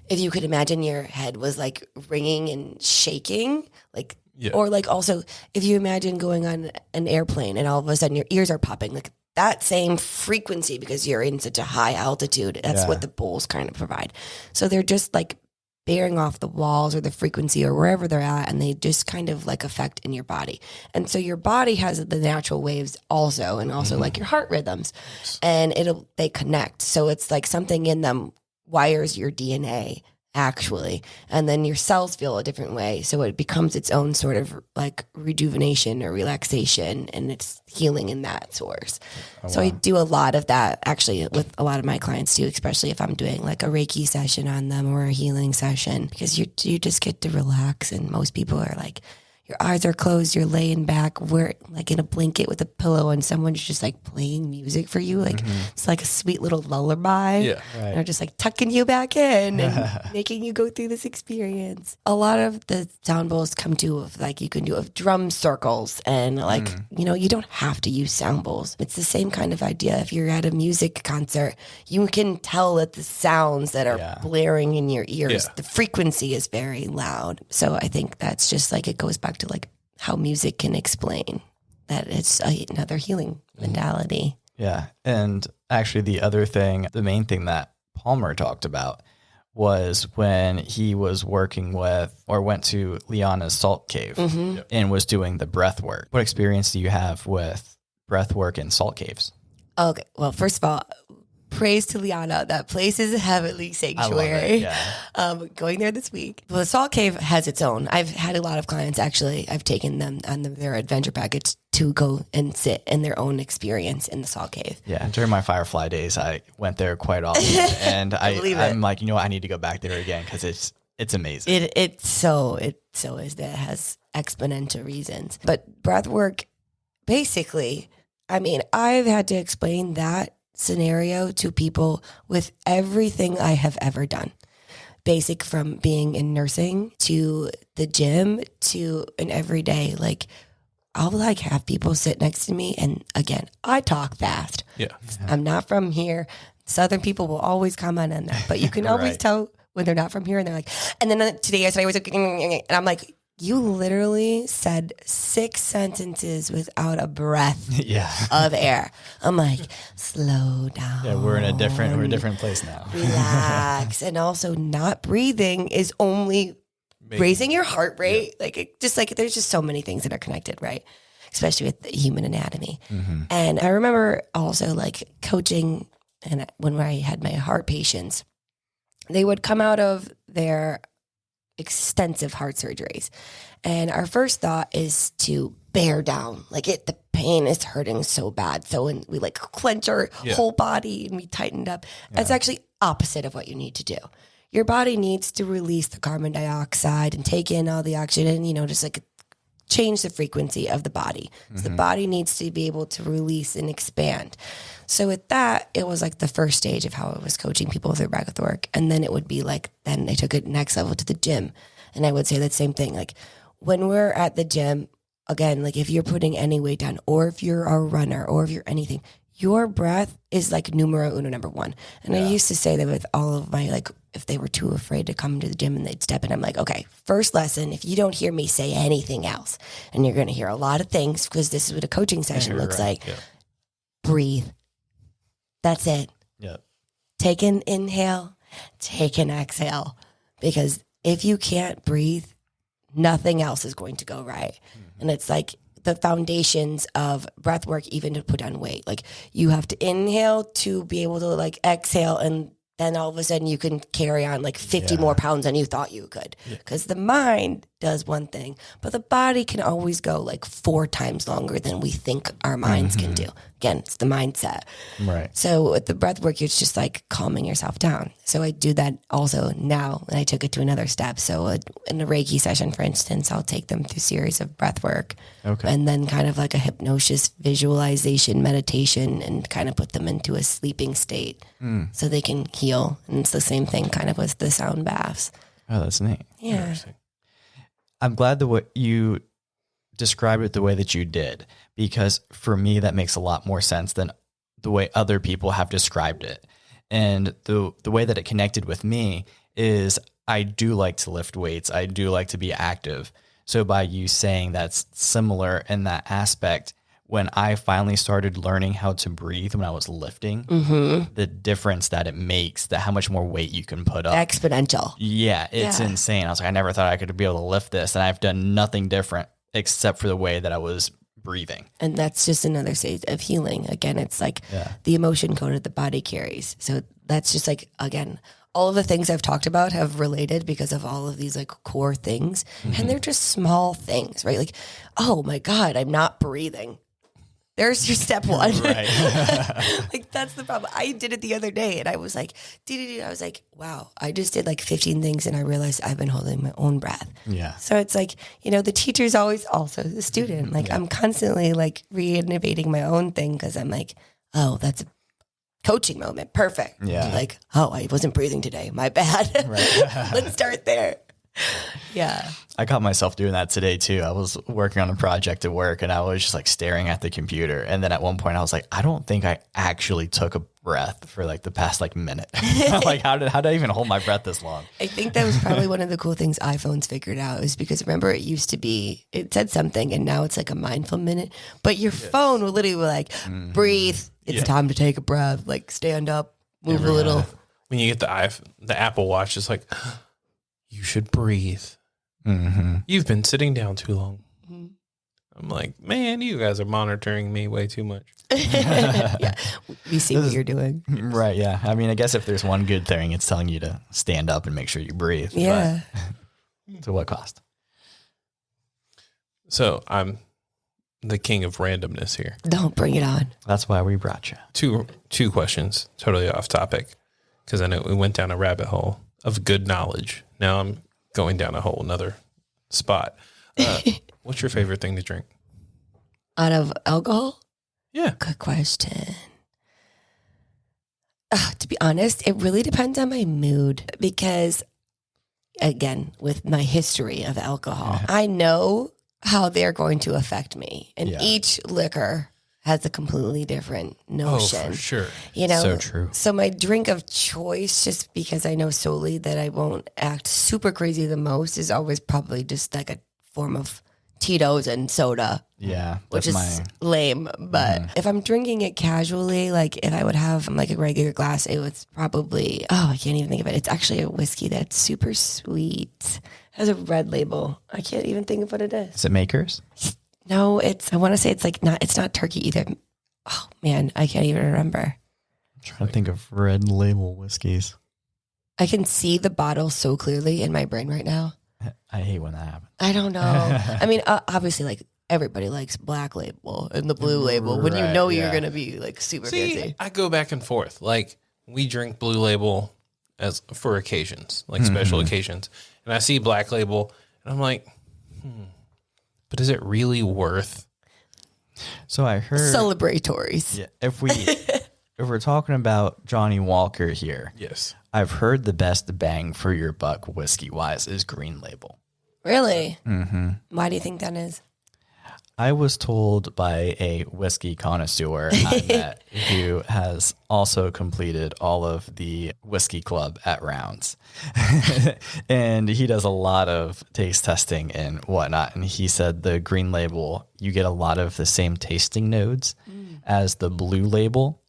Speaker 4: if you could imagine your head was like ringing and shaking, like, or like also if you imagine going on an airplane and all of a sudden your ears are popping, like that same frequency because you're in such a high altitude. That's what the bowls kind of provide. So they're just like bearing off the walls or the frequency or wherever they're at, and they just kind of like affect in your body. And so your body has the natural waves also, and also like your heart rhythms, and they connect. So it's like something in them wires your DNA actually, and then your cells feel a different way. So it becomes its own sort of like rejuvenation or relaxation, and it's healing in that source. So I do a lot of that actually with a lot of my clients too, especially if I'm doing like a Reiki session on them or a healing session, because you just get to relax. And most people are like, your eyes are closed, you're laying back, we're like in a blanket with a pillow, and someone's just like playing music for you. Like it's like a sweet little lullaby.
Speaker 3: Yeah.
Speaker 4: And they're just like tucking you back in and making you go through this experience. A lot of the sound bowls come to of like you can do of drum circles, and like, you don't have to use sound bowls. It's the same kind of idea. If you're at a music concert, you can tell that the sounds that are blaring in your ears, the frequency is very loud. So I think that's just like, it goes back to like how music can explain that it's another healing modality.
Speaker 2: Yeah. And actually the main thing that Palmer talked about was when he was working with or went to Liana's salt cave and was doing the breath work. What experience do you have with breath work in salt caves?
Speaker 4: Okay. Well, first of all, praise to Liana. That place is a heavenly sanctuary. Going there this week. Well, the Salt Cave has its own. I've had a lot of clients, actually. I've taken them on their adventure package to go and sit in their own experience in the Salt Cave.
Speaker 2: Yeah. During my Firefly days, I went there quite often. And I'm like, I need to go back there again because it's amazing.
Speaker 4: It so is that it has exponential reasons. But breath work, basically, I mean, I've had to explain that scenario to people with everything I have ever done. Basic, from being in nursing to the gym to an everyday, like I'll like have people sit next to me, and again, I talk fast. I'm not from here. Southern people will always comment on that, but you can always tell when they're not from here, and they're like, and then yesterday was, and I'm like, you literally said 6 sentences without a breath of air. I'm like, slow down.
Speaker 2: Yeah, we're a different place now.
Speaker 4: Relax. And also, not breathing is only raising your heart rate. Like, there's just so many things that are connected, right? Especially with the human anatomy. And I remember also like coaching, and when I had my heart patients, they would come out of their extensive heart surgeries, and our first thought is to bear down, like the pain is hurting so bad, so when we like clench our whole body and we tightened up, it's actually opposite of what you need to do. Your body needs to release the carbon dioxide and take in all the oxygen, just like change the frequency of the body. So the body needs to be able to release and expand. So with that, it was like the first stage of how I was coaching people with their breath work. And then it would be like, then they took it next level to the gym. And I would say that same thing. Like when we're at the gym, again, like if you're putting any weight down, or if you're a runner, or if you're anything, your breath is like numero uno, number one. And I used to say that with all of my, like, if they were too afraid to come to the gym and they'd step in, I'm like, okay, first lesson, if you don't hear me say anything else, and you're going to hear a lot of things, because this is what a coaching session looks like, breathe. That's it. Take an inhale, take an exhale, because if you can't breathe, nothing else is going to go right. And it's like the foundations of breath work, even to put on weight. Like you have to inhale to be able to like exhale, and then all of a sudden you can carry on like 50 more pounds than you thought you could. Because the mind does one thing, but the body can always go like 4 times longer than we think our minds can do. Again, it's the mindset.
Speaker 2: Right.
Speaker 4: So with the breath work, it's just like calming yourself down. So I do that also now, and I took it to another step. So in a Reiki session, for instance, I'll take them through a series of breath work. And then kind of like a hypnosis, visualization, meditation, and kind of put them into a sleeping state so they can heal. And it's the same thing kind of with the sound baths.
Speaker 2: Oh, that's neat.
Speaker 4: Yeah.
Speaker 2: I'm glad that what you described it the way that you did, because for me, that makes a lot more sense than the way other people have described it. And the way that it connected with me is I do like to lift weights. I do like to be active. So by you saying that's similar in that aspect, when I finally started learning how to breathe when I was lifting, the difference that it makes, that how much more weight you can put up.
Speaker 4: Exponential.
Speaker 2: Yeah, it's insane. I was like, I never thought I could be able to lift this. And I've done nothing different except for the way that I was breathing.
Speaker 4: And that's just another stage of healing. Again, it's like the emotion code that the body carries. So that's just like, again, all of the things I've talked about have related because of all of these like core things. And they're just small things, right? Like, oh my God, I'm not breathing. There's your step one.
Speaker 2: Right.
Speaker 4: Like, that's the problem. I did it the other day and I was like, I was like, wow, I just did like 15 things and I realized I've been holding my own breath.
Speaker 2: Yeah.
Speaker 4: So it's like, the teacher's always also the student. Like, I'm constantly like re-innovating my own thing because I'm like, oh, that's a coaching moment. Perfect.
Speaker 2: Yeah.
Speaker 4: Like, oh, I wasn't breathing today. My bad.
Speaker 2: Right.
Speaker 4: Let's start there. Yeah.
Speaker 2: I caught myself doing that today too. I was working on a project at work and I was just like staring at the computer. And then at one point I was like, I don't think I actually took a breath for like the past like minute. Like, how did I even hold my breath this long?
Speaker 4: I think that was probably one of the cool things iPhones figured out, is because remember it used to be, it said something and now it's like a mindful minute, but your phone will literally be like, breathe. It's time to take a breath. Like, stand up, move a little.
Speaker 3: When you get the Apple Watch, it's like, you should breathe. You've been sitting down too long. I'm like, man, you guys are monitoring me way too much.
Speaker 4: Yeah, we see what you're doing.
Speaker 2: Right, yeah. I mean, I guess if there's one good thing, it's telling you to stand up and make sure you breathe.
Speaker 4: Yeah.
Speaker 2: But to what cost?
Speaker 3: So I'm the king of randomness here.
Speaker 4: Don't bring it on.
Speaker 2: That's why we brought you.
Speaker 3: Two questions, totally off topic, because I know we went down a rabbit hole of good knowledge. Now I'm going down a whole another spot. What's your favorite thing to drink?
Speaker 4: Out of alcohol?
Speaker 3: Yeah.
Speaker 4: Good question. To be honest, it really depends on my mood because, again, with my history of alcohol, I know how they're going to affect me. And each liquor has a completely different notion.
Speaker 3: Oh, for sure.
Speaker 2: So true.
Speaker 4: So my drink of choice, just because I know solely that I won't act super crazy the most, is always probably just like a form of Tito's and soda.
Speaker 2: Yeah.
Speaker 4: Which is lame. But if I'm drinking it casually, like if I would have like a regular glass, it was probably, I can't even think of it. It's actually a whiskey that's super sweet. It has a red label. I can't even think of what it is.
Speaker 2: Is it Makers?
Speaker 4: No, I want to say it's not turkey either. Oh man, I can't even remember.
Speaker 2: I'm trying to think of red label whiskeys.
Speaker 4: I can see the bottle so clearly in my brain right now.
Speaker 2: I hate when that happens.
Speaker 4: I don't know. I mean, obviously, like everybody likes black label and the blue label when you know you're going to be like super fancy.
Speaker 3: I go back and forth. Like, we drink blue label as for occasions, like special occasions. And I see black label and I'm like, but is it really worth?
Speaker 2: So I heard
Speaker 4: celebratories.
Speaker 2: Yeah, if we're talking about Johnny Walker here,
Speaker 3: Yes.
Speaker 2: I've heard the best bang for your buck whiskey wise is Green Label.
Speaker 4: Really? Why do you think that is?
Speaker 2: I was told by a whiskey connoisseur I met who has also completed all of the whiskey club at Rounds. And he does a lot of taste testing and whatnot. And he said the Green Label, you get a lot of the same tasting nodes as the Blue Label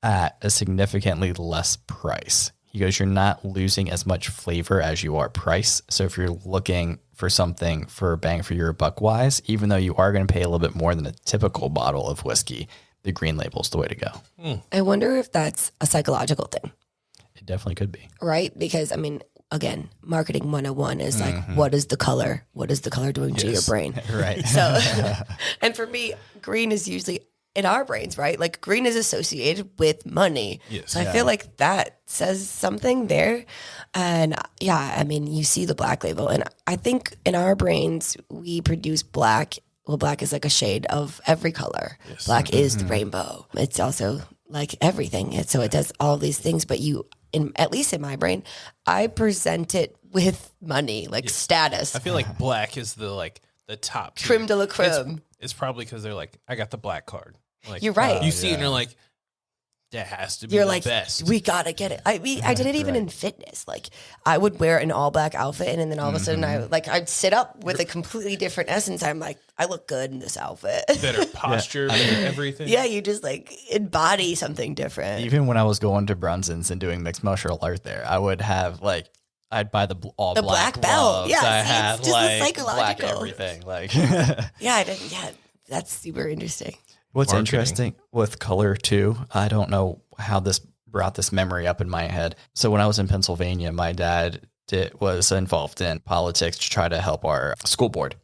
Speaker 2: at a significantly less price. He goes, you're not losing as much flavor as you are price. So if you're looking for something for bang for your buck wise, even though you are going to pay a little bit more than a typical bottle of whiskey, the Green Label is the way to go.
Speaker 4: I wonder if that's a psychological thing.
Speaker 2: It definitely could be.
Speaker 4: Right? Because, I mean, again, marketing 101 is like, what is the color? What is the color doing to your brain?
Speaker 2: Right.
Speaker 4: So, and for me, green is usually in our brains, right? Like green is associated with money.
Speaker 3: Yes.
Speaker 4: So I feel like that says something there. And yeah, I mean, you see the black label. And I think in our brains, we produce black. Well, black is like a shade of every color. Yes. Black is the rainbow. It's also like everything. So it does all these things. But at least in my brain, I present it with money, like status.
Speaker 3: I feel like black is the top tier.
Speaker 4: Creme de la creme.
Speaker 3: It's probably because they're like, I got the black card. Like,
Speaker 4: you're right.
Speaker 3: You see it and you're like, that has to be
Speaker 4: You're
Speaker 3: the
Speaker 4: like,
Speaker 3: best.
Speaker 4: we gotta get it. I mean, I did it even in fitness. Like, I would wear an all black outfit, and then all of a sudden, I'd sit up with a completely different essence. I'm like, I look good in this outfit.
Speaker 3: Better posture, better everything.
Speaker 4: Yeah, you just like embody something different.
Speaker 2: Even when I was going to Brunson's and doing mixed martial art there, I would have like, I'd buy the all black
Speaker 4: belt.
Speaker 2: gloves.
Speaker 4: Yeah,
Speaker 2: I
Speaker 4: see,
Speaker 2: had
Speaker 4: it's just
Speaker 2: like
Speaker 4: psychological.
Speaker 2: black everything. Like,
Speaker 4: Yeah, that's super interesting.
Speaker 2: What's
Speaker 3: Marketing.
Speaker 2: interesting with color too, I don't know how this brought this memory up in my head. So when I was in Pennsylvania, my dad was involved in politics to try to help our school board.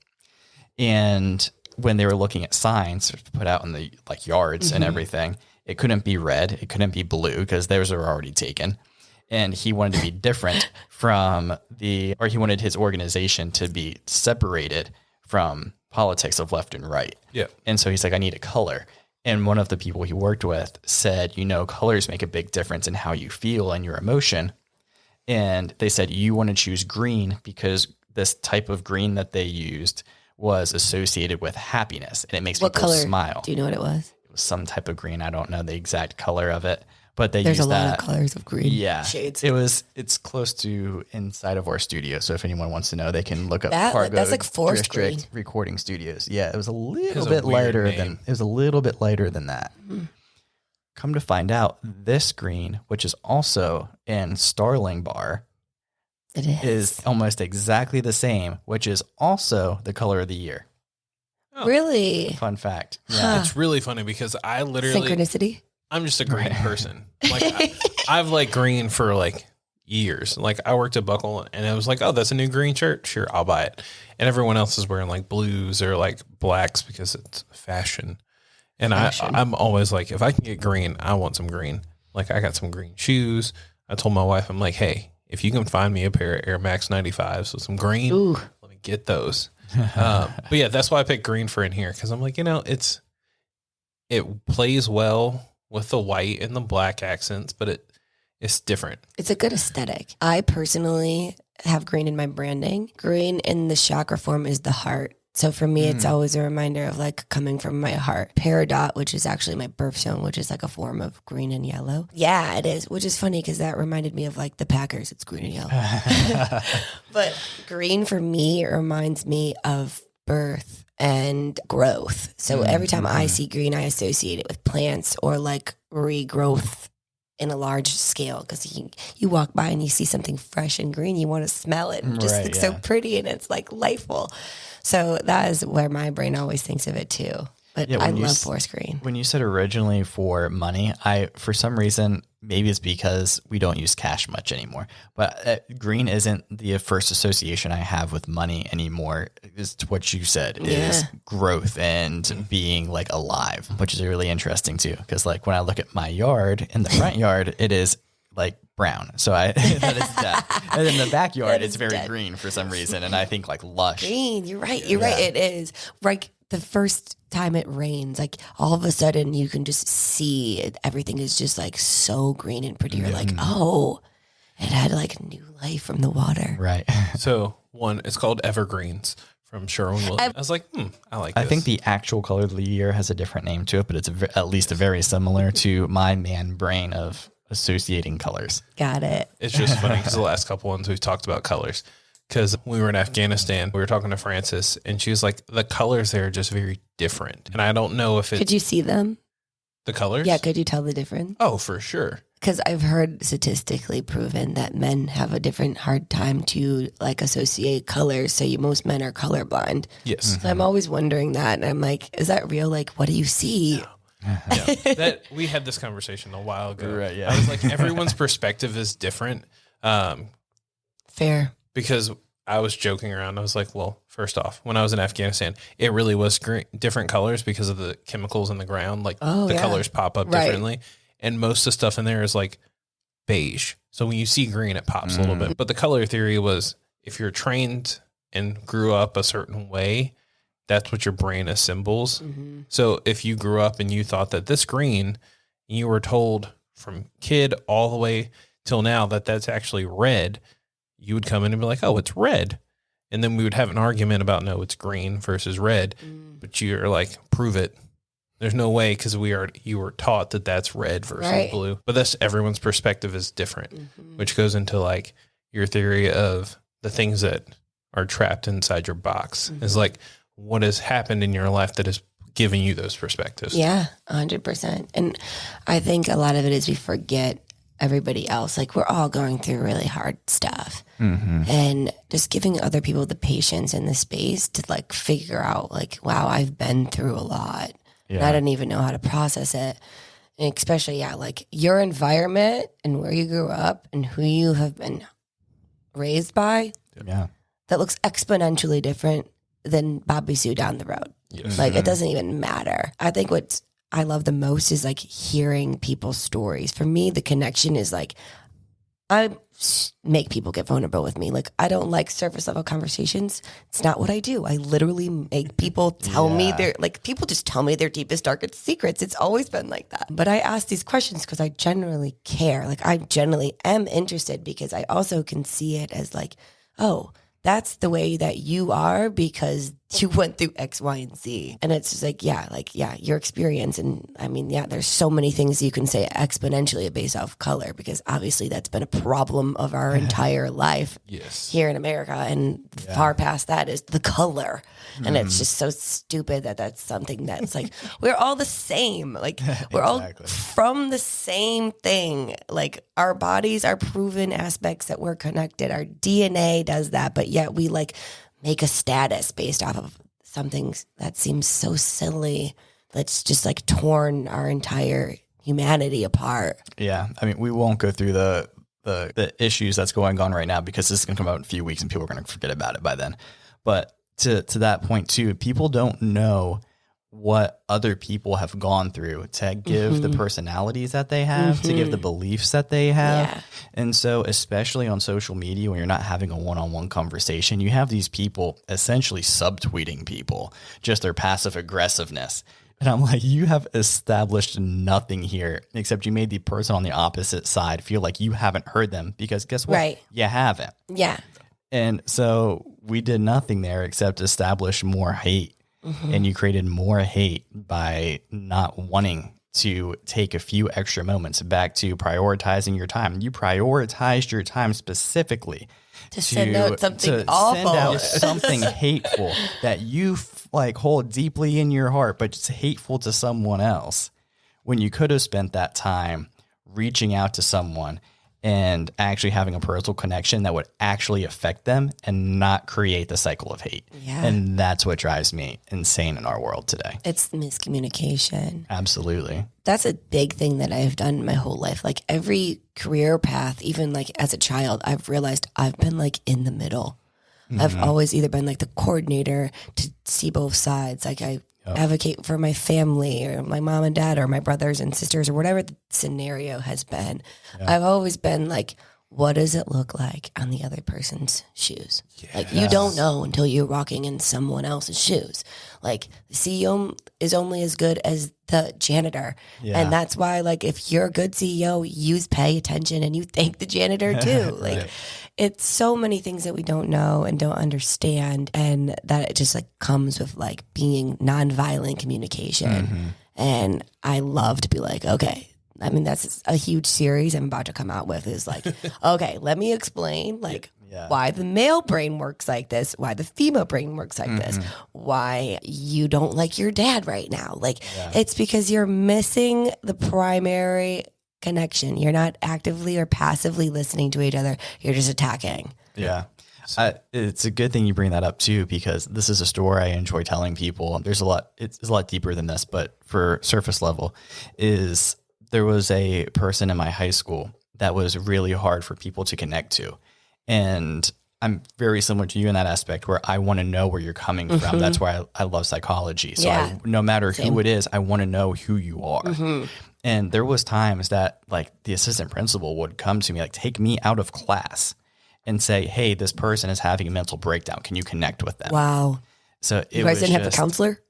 Speaker 2: And when they were looking at signs put out in the like yards and everything, it couldn't be red, it couldn't be blue because theirs were already taken. And he wanted to be different from he wanted his organization to be separated from politics of left and right.
Speaker 3: Yeah.
Speaker 2: And so he's like, I need a color. And one of the people he worked with said, colors make a big difference in how you feel and your emotion. And they said, you want to choose green because this type of green that they used was associated with happiness and it makes
Speaker 4: What
Speaker 2: people
Speaker 4: color?
Speaker 2: smile.
Speaker 4: Do you know what it was?
Speaker 2: It was some type of green. I don't know the exact color of it, but they
Speaker 4: There's
Speaker 2: used
Speaker 4: a lot
Speaker 2: that.
Speaker 4: of colors of green.
Speaker 2: Yeah.
Speaker 4: Shades.
Speaker 2: It's close to inside of our studio. So if anyone wants to know, they can look up
Speaker 4: That's like forest
Speaker 2: District
Speaker 4: green.
Speaker 2: Recording Studios. Yeah, it was a little
Speaker 3: a
Speaker 2: bit
Speaker 3: weird
Speaker 2: lighter
Speaker 3: name.
Speaker 2: than that. Come to find out, this green, which is also in Starling Bar,
Speaker 4: It is.
Speaker 2: almost exactly the same, which is also the color of the year.
Speaker 4: Really?
Speaker 2: Fun fact.
Speaker 4: Huh.
Speaker 3: It's really funny because I literally,
Speaker 4: Synchronicity?
Speaker 3: I'm just a green person. Like I've liked green for like years. Like I worked at Buckle and it was like, oh, that's a new green shirt. Sure, I'll buy it. And everyone else is wearing like blues or like blacks because it's fashion. And I'm always like, if I can get green, I want some green. Like I got some green shoes. I told my wife, I'm like, hey, if you can find me a pair of Air Max 95s with some green,
Speaker 4: Ooh.
Speaker 3: let me get those. But yeah, that's why I picked green for in here. Cause I'm like, it plays well with the white and the black accents, but it's different.
Speaker 4: It's a good aesthetic. I personally have green in my branding. Green in the chakra form is the heart. So for me, it's always a reminder of like coming from my heart. Peridot, which is actually my birthstone, which is like a form of green and yellow. Yeah, it is, which is funny because that reminded me of like the Packers. It's green and yellow. But green for me reminds me of birth and growth. So every time I see green, I associate it with plants or like regrowth in a large scale because you walk by and you see something fresh and green, you want to smell it. And it just looks so pretty and it's like lifeful. So that is where my brain always thinks of it too. But I love forest green.
Speaker 2: When you said originally for money, for some reason, maybe it's because we don't use cash much anymore, but green isn't the first association I have with money anymore. Is what you said is growth and being like alive, which is really interesting too. Because like when I look at my yard in the front yard, it is like brown. So that is that. And in the backyard, it's very green for some reason. And I think like lush.
Speaker 4: Green, you're right. You're right. It is. Like the first time it rains, like all of a sudden you can just see it. Everything is just like so green and pretty. You're like, oh, it had like new life from the water.
Speaker 2: Right.
Speaker 3: So one, it's called Evergreens from Sherwin-Williams. I was like, I like this.
Speaker 2: I think the actual color of the year has a different name to it, but it's at least very similar to my man brain of associating colors.
Speaker 4: Got it.
Speaker 3: It's just funny because the last couple ones we've talked about colors. Because we were in Afghanistan, we were talking to Frances, and she was like, the colors there are just very different. And I don't know if it's
Speaker 4: Could you see them?
Speaker 3: the colors.
Speaker 4: Yeah. Could you tell the difference?
Speaker 3: Oh, for sure.
Speaker 4: Because I've heard statistically proven that men have a different hard time to like associate colors. So most men are colorblind.
Speaker 3: Yes.
Speaker 4: So I'm always wondering that. And I'm like, is that real? Like, what do you see?
Speaker 3: Yeah. That we had this conversation a while ago.
Speaker 2: Right, yeah.
Speaker 3: I was like, everyone's perspective is different.
Speaker 4: Fair.
Speaker 3: Because I was joking around. I was like, well, first off, when I was in Afghanistan, it really was different colors because of the chemicals in the ground. Like the colors pop up differently. And most of the stuff in there is like beige. So when you see green, it pops a little bit. But the color theory was if you're trained and grew up a certain way, that's what your brain assembles. Mm-hmm. So if you grew up and you thought that this green, you were told from kid all the way till now that that's actually red, you would come in and be like, oh, it's red. And then we would have an argument about, no, it's green versus red. But you're like, prove it. There's no way because you were taught that that's red versus blue. But that's everyone's perspective is different, which goes into like your theory of the things that are trapped inside your box is like what has happened in your life that is giving you those perspectives.
Speaker 4: Yeah, 100%. And I think a lot of it is we forget everybody else. Like we're all going through really hard stuff and just giving other people the patience and the space to like figure out like, wow, I've been through a lot. Yeah. And I didn't even know how to process it. And especially, like your environment and where you grew up and who you have been raised by.
Speaker 2: Yeah.
Speaker 4: That looks exponentially different than Bobby Sue down the road.
Speaker 3: Yes.
Speaker 4: Like it doesn't even matter. I think what I love the most is like hearing people's stories. For me, the connection is like, I make people get vulnerable with me. Like I don't like surface level conversations. It's not what I do. I literally make people tell me people just tell me their deepest, darkest secrets. It's always been like that. But I ask these questions because I genuinely care. Like I genuinely am interested because I also can see it as like, oh, that's the way that you are because you went through X, Y, and Z. And it's just like, your experience. And I mean, there's so many things you can say exponentially based off color because obviously that's been a problem of our entire life here in America. And far past that is the color. And it's just so stupid that that's something that's like, we're all the same. Like we're all from the same thing. Like our bodies are proven aspects that we're connected. Our DNA does that. But yet we like make a status based off of something that seems so silly that's just like torn our entire humanity apart.
Speaker 2: Yeah. I mean, we won't go through the issues that's going on right now because this is going to come out in a few weeks and people are going to forget about it by then. But to that point too, people don't know what other people have gone through to give the personalities that they have, to give the beliefs that they have. Yeah. And so especially on social media, when you're not having a one-on-one conversation, you have these people essentially subtweeting people, just their passive aggressiveness. And I'm like, you have established nothing here except you made the person on the opposite side feel like you haven't heard them because guess what?
Speaker 4: Right.
Speaker 2: You haven't.
Speaker 4: Yeah.
Speaker 2: And so we did nothing there except establish more hate. And you created more hate by not wanting to take a few extra moments back to prioritizing your time. You prioritized your time specifically
Speaker 4: to send out something awful,
Speaker 2: send out something hateful that you like hold deeply in your heart, but it's hateful to someone else when you could have spent that time reaching out to someone and actually having a personal connection that would actually affect them and not create the cycle of hate.
Speaker 4: Yeah.
Speaker 2: And that's what drives me insane in our world today.
Speaker 4: It's miscommunication.
Speaker 2: Absolutely.
Speaker 4: That's a big thing that I've done my whole life. Like every career path, even like as a child, I've realized I've been like in the middle. I've always either been like the coordinator to see both sides. Like I advocate for my family or my mom and dad or my brothers and sisters or whatever the scenario has been. Yeah. I've always been like, what does it look like on the other person's shoes? Yes. Like you don't know until you're walking in someone else's shoes. Like the CEO is only as good as the janitor. Yeah. And that's why like if you're a good CEO, you pay attention and you thank the janitor too. Like right. It's so many things that we don't know and don't understand. And that it just like comes with like being nonviolent communication. And I love to be like, okay, I mean, that's a huge series I'm about to come out with is like, okay, let me explain like why the male brain works like this, why the female brain works like this, why you don't like your dad right now. Like it's because you're missing the primary connection. You're not actively or passively listening to each other. You're just attacking.
Speaker 2: Yeah. It's a good thing you bring that up too, because this is a story I enjoy telling people. There's a lot, it's a lot deeper than this, but for surface level is there was a person in my high school that was really hard for people to connect to. And I'm very similar to you in that aspect where I want to know where you're coming from. That's why I love psychology. So no matter who it is, I want to know who you are. And there was times that like the assistant principal would come to me, like take me out of class and say, hey, this person is having a mental breakdown. Can you connect with them?
Speaker 4: Wow.
Speaker 2: So
Speaker 4: you guys didn't have a counselor?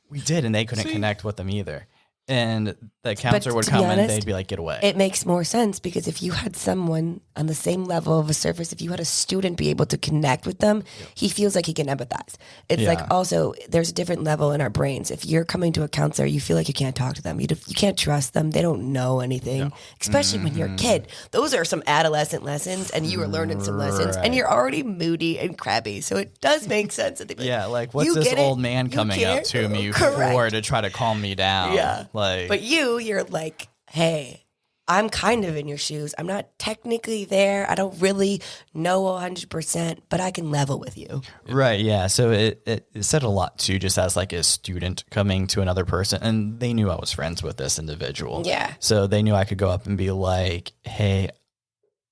Speaker 2: We did. And they couldn't connect with them either. And the counselor would
Speaker 4: to
Speaker 2: come
Speaker 4: be honest,
Speaker 2: and they'd be like, get away.
Speaker 4: It makes more sense because if you had someone on the same level of a surface, if you had a student be able to connect with them, he feels like he can empathize. It's like also there's a different level in our brains. If you're coming to a counselor, you feel like you can't talk to them. You can't trust them. They don't know anything, especially when you're a kid. Those are some adolescent lessons and you were learning some lessons and you're already moody and crabby. So it does make sense. That
Speaker 2: like what's this old man coming up to me for to try to calm me down?
Speaker 4: Yeah.
Speaker 2: Like,
Speaker 4: but you're like, hey, I'm kind of in your shoes. I'm not technically there. I don't really know 100%, but I can level with you.
Speaker 2: Right. Yeah. So it said a lot too, just as like a student coming to another person, and they knew I was friends with this individual.
Speaker 4: Yeah.
Speaker 2: So they knew I could go up and be like, hey,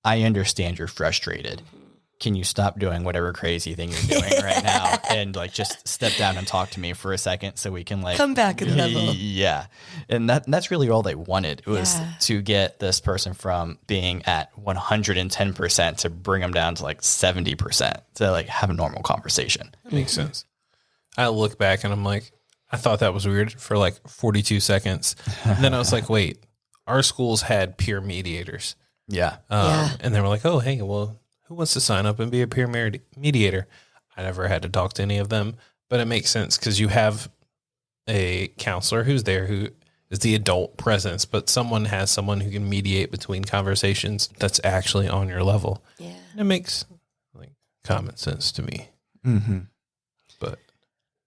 Speaker 2: I understand you're frustrated. Can you stop doing whatever crazy thing you're doing right now and like just step down and talk to me for a second so we can like
Speaker 4: come back and level.
Speaker 2: Yeah. And that's really all they wanted. It was to get this person from being at 110% to bring them down to like 70% to like have a normal conversation.
Speaker 3: That makes sense. I look back and I'm like, I thought that was weird for like 42 seconds. And then I was like, wait, our schools had peer mediators.
Speaker 2: Yeah.
Speaker 3: And they were like, oh, hey, well, who wants to sign up and be a peer mediator? I never had to talk to any of them, but it makes sense because you have a counselor who's there who is the adult presence, but someone who can mediate between conversations that's actually on your level.
Speaker 4: Yeah.
Speaker 3: And it makes like common sense to me.
Speaker 2: Mm-hmm.
Speaker 3: But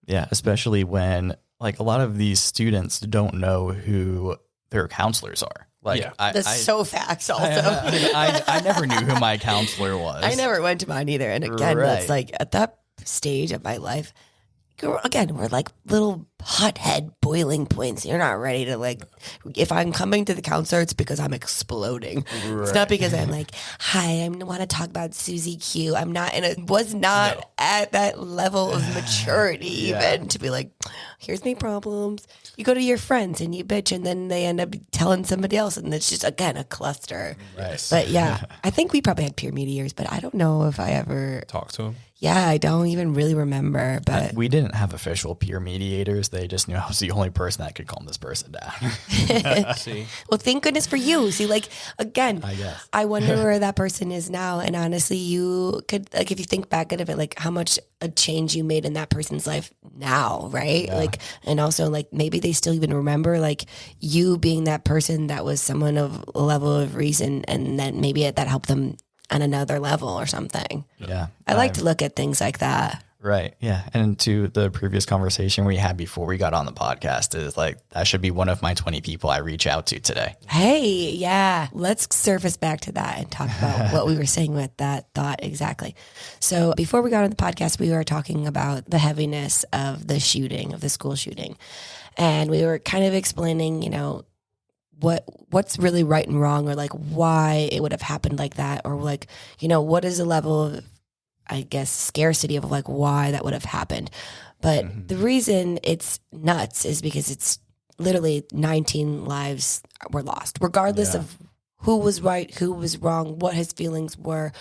Speaker 2: yeah, especially when like a lot of these students don't know who their counselors are. Like
Speaker 4: that's so facts also.
Speaker 2: I never knew who my counselor was.
Speaker 4: I never went to mine either. And again, that's like at that stage of my life, again, we're like little hothead boiling points. You're not ready to like, if I'm coming to the counselor, it's because I'm exploding. Right. It's not because I'm like, hi, I want to talk about Susie Q. I'm not was not at that level of maturity even to be like, here's my problems. You go to your friends and you bitch and then they end up telling somebody else and it's just, again, a cluster.
Speaker 2: Right.
Speaker 4: But yeah, I think we probably had peer mediators, but I don't know if I ever
Speaker 3: talked to him.
Speaker 4: Yeah, I don't even really remember, but
Speaker 2: we didn't have official peer mediators. They just knew I was the only person that could calm this person down.
Speaker 3: See?
Speaker 4: Well, thank goodness for you. See, like, again,
Speaker 2: I guess.
Speaker 4: I wonder where that person is now. And honestly, you could, like, if you think back at it, like how much a change you made in that person's life now, right? Yeah. Like, and also like maybe they still even remember like you being that person that was someone of a level of reason and then maybe that helped them on another level or something.
Speaker 2: Yeah.
Speaker 4: I like to look at things like that.
Speaker 2: Right. Yeah. And to the previous conversation we had before we got on the podcast is like, that should be one of my 20 people I reach out to today.
Speaker 4: Hey, yeah. Let's surface back to that and talk about what we were saying with that thought exactly. So before we got on the podcast, we were talking about the heaviness of the shooting, of the school shooting. And we were kind of explaining, you know, what's really right and wrong, or like why it would have happened like that, or like, you know, what is the level of, I guess, scarcity of like why that would have happened. But the reason it's nuts is because it's literally 19 lives were lost, regardless of who was right, who was wrong, what his feelings were,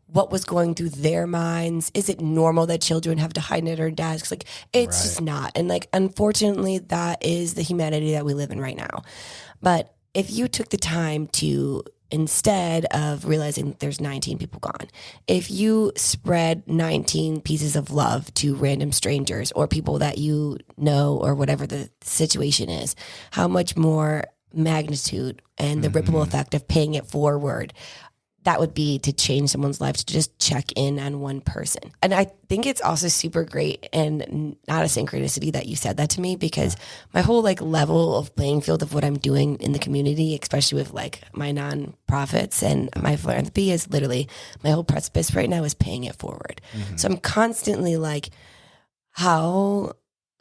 Speaker 4: what was going through their minds. Is it normal that children have to hide at their desks? Like, it's just not. And like, unfortunately, that is the humanity that we live in right now. But if you took the time to, instead of realizing there's 19 people gone, if you spread 19 pieces of love to random strangers or people that you know or whatever the situation is, how much more magnitude and the ripple effect of paying it forward that would be to change someone's life, to just check in on one person. And I think it's also super great and not a synchronicity that you said that to me, because my whole like level of playing field of what I'm doing in the community, especially with like my nonprofits and my philanthropy, is literally my whole precipice right now is paying it forward. So I'm constantly like, how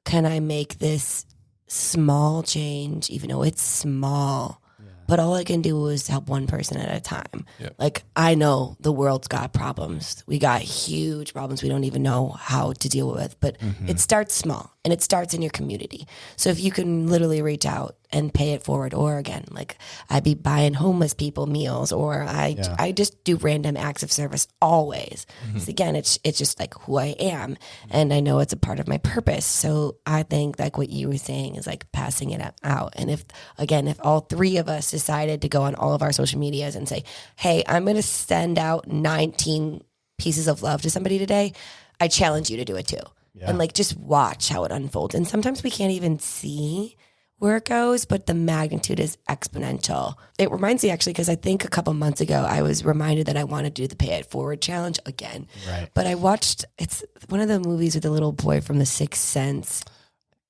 Speaker 4: can I make this small change, even though it's small, but all I can do is help one person at a time. Yep. Like, I know the world's got problems. We got huge problems we don't even know how to deal with, but it starts small. and it starts in your community. So if you can literally reach out and pay it forward, or again, like I'd be buying homeless people meals, or I just do random acts of service always. So again, it's just like who I am, and I know it's a part of my purpose. So I think like what you were saying is like passing it out. And if all three of us decided to go on all of our social medias and say, hey, I'm going to send out 19 pieces of love to somebody today, I challenge you to do it too. Yeah. And like just watch how it unfolds. And sometimes we can't even see where it goes, but the magnitude is exponential. It reminds me actually, because I think a couple months ago I was reminded that I want to do the Pay It Forward challenge again.
Speaker 2: Right.
Speaker 4: But I watched, it's one of the movies with the little boy from The Sixth Sense.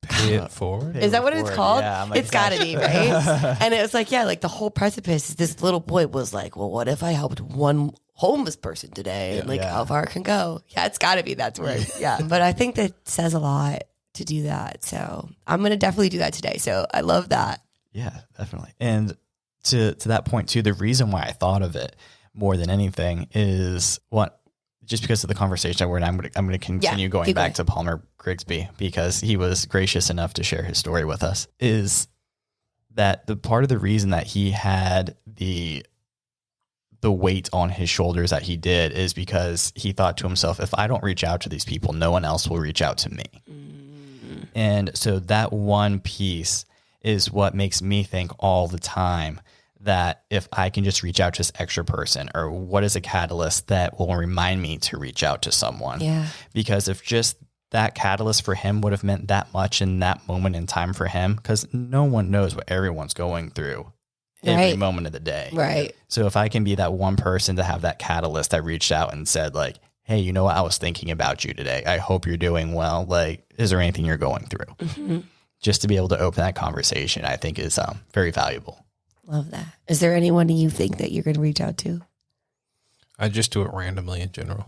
Speaker 3: Pay It Forward?
Speaker 4: Is that what it's called?
Speaker 2: Yeah, like,
Speaker 4: it's got to be, right? And it was like, yeah, like the whole precipice, this little boy was like, well, what if I helped one homeless person today? And like how far it can go. Yeah, it's got to be. That's where, But I think that says a lot to do that. So I'm going to definitely do that today. So I love that.
Speaker 2: Yeah, definitely. And to that point too, the reason why I thought of it more than anything is just because of the conversation where I'm going to continue going back to Palmer Grigsby, because he was gracious enough to share his story with us, is that the part of the reason that he had the weight on his shoulders that he did is because he thought to himself, if I don't reach out to these people, no one else will reach out to me. And so that one piece is what makes me think all the time that if I can just reach out to this extra person, or what is a catalyst that will remind me to reach out to someone?
Speaker 4: Yeah.
Speaker 2: Because if just that catalyst for him would have meant that much in that moment in time for him, because no one knows what everyone's going through every moment of the day.
Speaker 4: Right.
Speaker 2: So if I can be that one person to have that catalyst that reached out and said like, hey, you know what? I was thinking about you today. I hope you're doing well. Like, is there anything you're going through? Mm-hmm. Just to be able to open that conversation, I think is very valuable.
Speaker 4: Love that. Is there anyone you think that you're going to reach out to?
Speaker 3: I just do it randomly in general.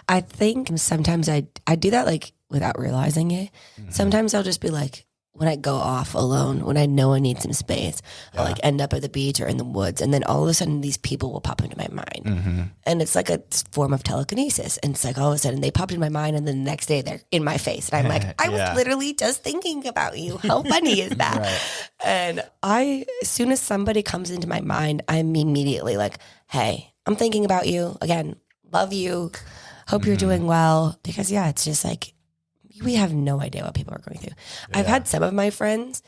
Speaker 4: I think sometimes I do that like without realizing it. Mm-hmm. Sometimes I'll just be like, when I go off alone, when I know I need some space, I'll like end up at the beach or in the woods. And then all of a sudden these people will pop into my mind. Mm-hmm. And it's like a form of telekinesis. And it's like all of a sudden they popped in my mind, and then the next day they're in my face. And I'm like, I was literally just thinking about you. How funny is that? Right. And as soon as somebody comes into my mind, I'm immediately like, hey, I'm thinking about you. Again, love you. Hope you're doing well. Because it's just like, we have no idea what people are going through. Yeah. I've had some of my friends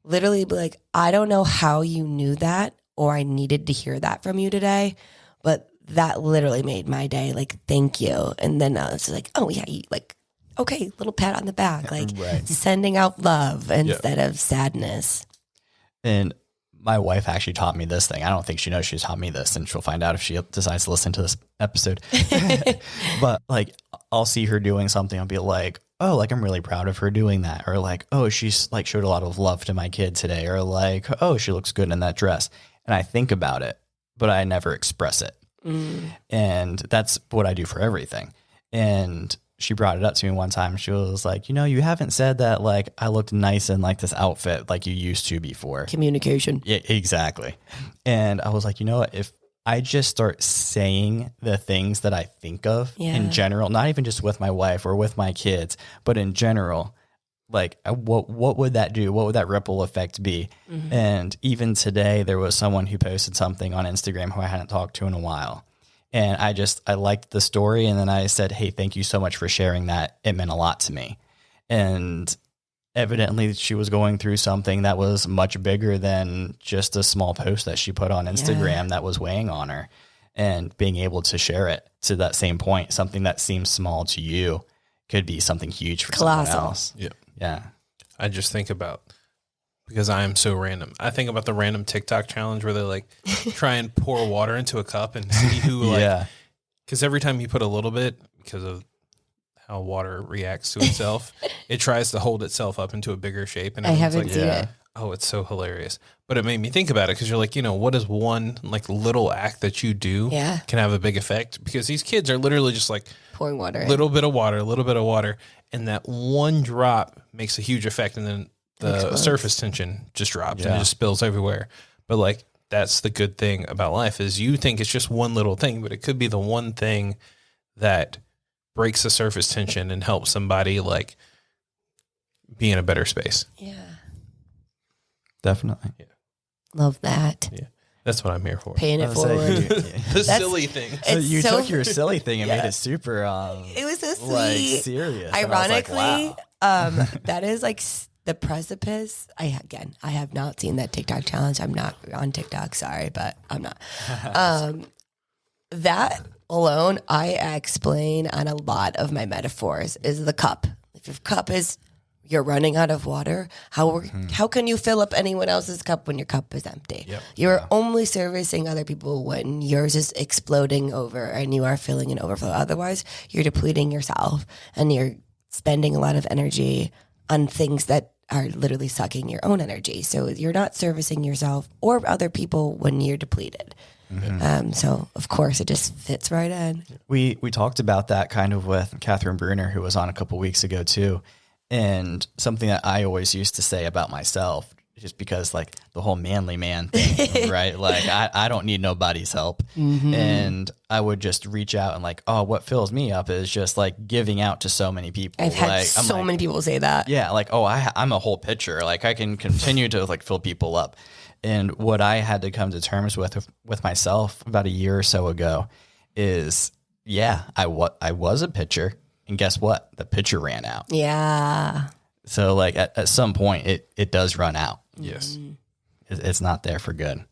Speaker 4: literally be like, I don't know how you knew that, or I needed to hear that from you today, but that literally made my day. Like, thank you. And then I was like, oh yeah, okay, little pat on the back, like sending out love instead of sadness.
Speaker 2: And my wife actually taught me this thing. I don't think she knows she's taught me this, and she'll find out if she decides to listen to this episode. But like, I'll see her doing something. I'll be like, oh, like, I'm really proud of her doing that. Or like, oh, she's like showed a lot of love to my kid today. Or like, oh, she looks good in that dress. And I think about it, but I never express it. And that's what I do for everything. And she brought it up to me one time. She was like, you haven't said that, like, I looked nice in like this outfit like you used to before.
Speaker 4: Communication.
Speaker 2: Yeah, exactly. And I was like, you know what? If I just start saying the things that I think of in general, not even just with my wife or with my kids, but in general, like, what would that do? What would that ripple effect be? Mm-hmm. And even today, there was someone who posted something on Instagram who I hadn't talked to in a while. And I liked the story. And then I said, hey, thank you so much for sharing that. It meant a lot to me. And evidently she was going through something that was much bigger than just a small post that she put on Instagram that was weighing on her. And being able to share it to that same point, something that seems small to you could be something huge for someone else.
Speaker 3: Yeah.
Speaker 2: Yeah.
Speaker 3: I just think about, because I am so random, I think about the random TikTok challenge where they like try and pour water into a cup and see who because every time you put a little bit, because of how water reacts to itself, it tries to hold itself up into a bigger shape. And
Speaker 4: I haven't seen it.
Speaker 3: Oh, it's so hilarious. But it made me think about it, because you're like, what is one like little act that you do can have a big effect? Because these kids are literally just like
Speaker 4: pouring water,
Speaker 3: little bit of water. And that one drop makes a huge effect. And then the surface tension just drops and it just spills everywhere. But like, that's the good thing about life, is you think it's just one little thing, but it could be the one thing that breaks the surface tension and helps somebody like be in a better space.
Speaker 4: Yeah.
Speaker 2: Definitely.
Speaker 3: Yeah.
Speaker 4: Love that.
Speaker 3: Yeah. That's what I'm here for.
Speaker 4: Paying it
Speaker 2: I was saying,
Speaker 4: forward.
Speaker 3: The silly thing.
Speaker 2: So
Speaker 4: It's
Speaker 2: you
Speaker 4: so-
Speaker 2: took your silly thing and
Speaker 4: Yeah.
Speaker 2: made it super
Speaker 4: It was so sweet.
Speaker 2: like serious. And I was like,
Speaker 4: Ironically,
Speaker 2: wow.
Speaker 4: that is like the precipice. I have not seen that TikTok challenge. I'm not on TikTok. Sorry, but I'm not. That alone, I explain on a lot of my metaphors is the cup. If your cup is you're running out of water, how can you fill up anyone else's cup when your cup is empty?
Speaker 3: Yep.
Speaker 4: You're only servicing other people when yours is exploding over and you are filling an overflow. Otherwise, you're depleting yourself and you're spending a lot of energy on things that are literally sucking your own energy. So you're not servicing yourself or other people when you're depleted. So of course it just fits right in.
Speaker 2: We talked about that kind of with Catherine Bruner, who was on a couple weeks ago too. And something that I always used to say about myself, just because like the whole manly man thing, right? Like I don't need nobody's help. And I would just reach out and like, oh, what fills me up is just like giving out to so many people.
Speaker 4: I've had
Speaker 2: like,
Speaker 4: so many people say that.
Speaker 2: Yeah, like, oh, I'm a whole pitcher. Like I can continue to like fill people up. And what I had to come to terms with myself about a year or so ago is, yeah, I was a pitcher. And guess what? The pitcher ran out.
Speaker 4: Yeah.
Speaker 2: So like at some point it does run out.
Speaker 3: Yes.
Speaker 2: It's not there for good.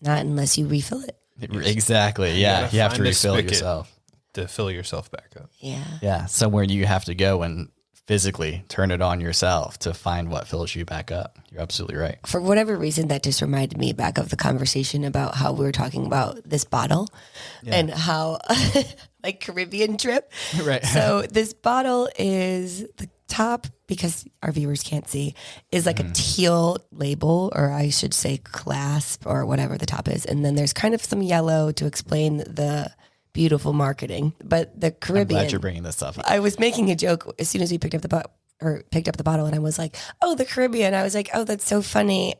Speaker 4: Not unless you refill it.
Speaker 2: Exactly. Yeah.
Speaker 3: gotta
Speaker 2: You have to
Speaker 3: find a
Speaker 2: refill
Speaker 3: spigot.
Speaker 2: yourself.
Speaker 3: To fill yourself back up.
Speaker 4: Yeah.
Speaker 2: Yeah. Somewhere you have to go and physically turn it on yourself to find what fills you back up. You're absolutely right.
Speaker 4: For whatever reason, that just reminded me back of the conversation about how we were talking about this bottle and how like Caribbean trip.
Speaker 2: Right.
Speaker 4: So this bottle is the top, because our viewers can't see, is like a teal label, or I should say clasp, or whatever the top is. And then there's kind of some yellow to explain the beautiful marketing. But the Caribbean,
Speaker 2: I'm glad you're bringing this up.
Speaker 4: I was making a joke as soon as we picked up the bottle, and I was like, "Oh, the Caribbean." I was like, "Oh, that's so funny."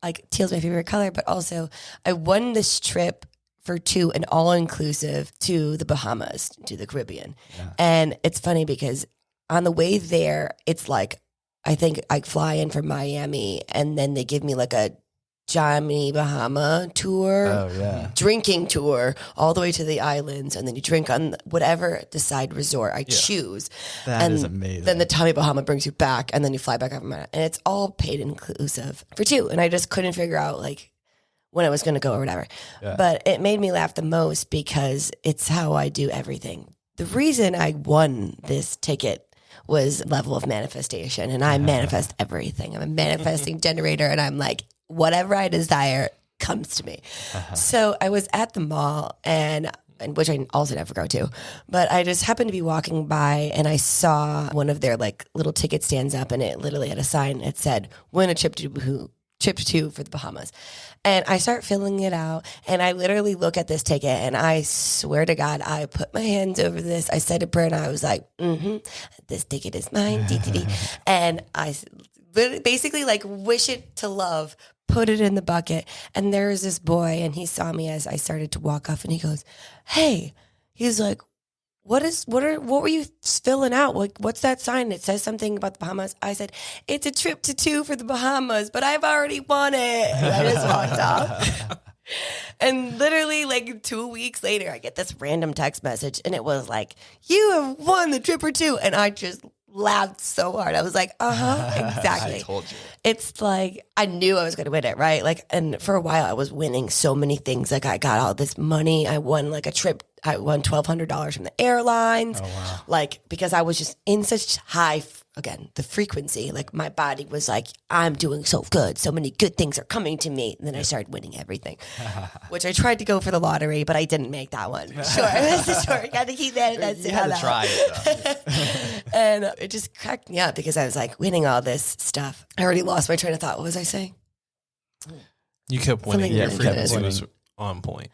Speaker 4: Like teal's my favorite color, but also I won this trip for two, an all-inclusive to the Bahamas, to the Caribbean. And it's funny because on the way there, it's like, I think I fly in from Miami and then they give me like a Johnny Bahama tour,
Speaker 2: Oh yeah.
Speaker 4: drinking tour all the way to the islands. And then you drink on whatever the side resort I choose.
Speaker 2: That is
Speaker 4: And
Speaker 2: amazing.
Speaker 4: Then the Tommy Bahama brings you back and then you fly back over my, and it's all paid inclusive for two. And I just couldn't figure out like when I was going to go or whatever. But it made me laugh the most because it's how I do everything. The reason I won this ticket was level of manifestation, and I manifest everything. I'm a manifesting generator, and I'm like, whatever I desire comes to me. So I was at the mall, and which I also never go to, but I just happened to be walking by and I saw one of their like little ticket stands up, and it literally had a sign that said, "Win a trip to for the Bahamas." And I start filling it out, and I literally look at this ticket, and I swear to God, I put my hands over this. I said a prayer, and I was like, this ticket is mine, DTD. And I basically like wish it to love, put it in the bucket. And there was this boy, and he saw me as I started to walk off, and he goes, "Hey," he's like, what were you filling out? What's that sign? It says something about the Bahamas. I said, "It's a trip to two for the Bahamas, but I've already won it." And I just walked off. And literally like 2 weeks later, I get this random text message, and it was like, "You have won the trip for two." And I just laughed so hard. I was like, exactly.
Speaker 2: I told you.
Speaker 4: It's like, I knew I was going to win it, right? Like, and for a while I was winning so many things. Like I got all this money. I won like a trip. I won $1,200 from the airlines.
Speaker 2: Oh, wow.
Speaker 4: Like, because I was just in such high, again, the frequency, like my body was like, I'm doing so good. So many good things are coming to me. And then I started winning everything, which I tried to go for the lottery, but I didn't make that one. Sure. Got to keep that. That's
Speaker 2: You had to try it though.
Speaker 4: And it just cracked me up because I was like winning all this stuff. I already lost my train of thought. What was I saying?
Speaker 3: You kept winning.
Speaker 4: Something
Speaker 3: Your
Speaker 4: really
Speaker 3: frequency
Speaker 2: good.
Speaker 3: was on point.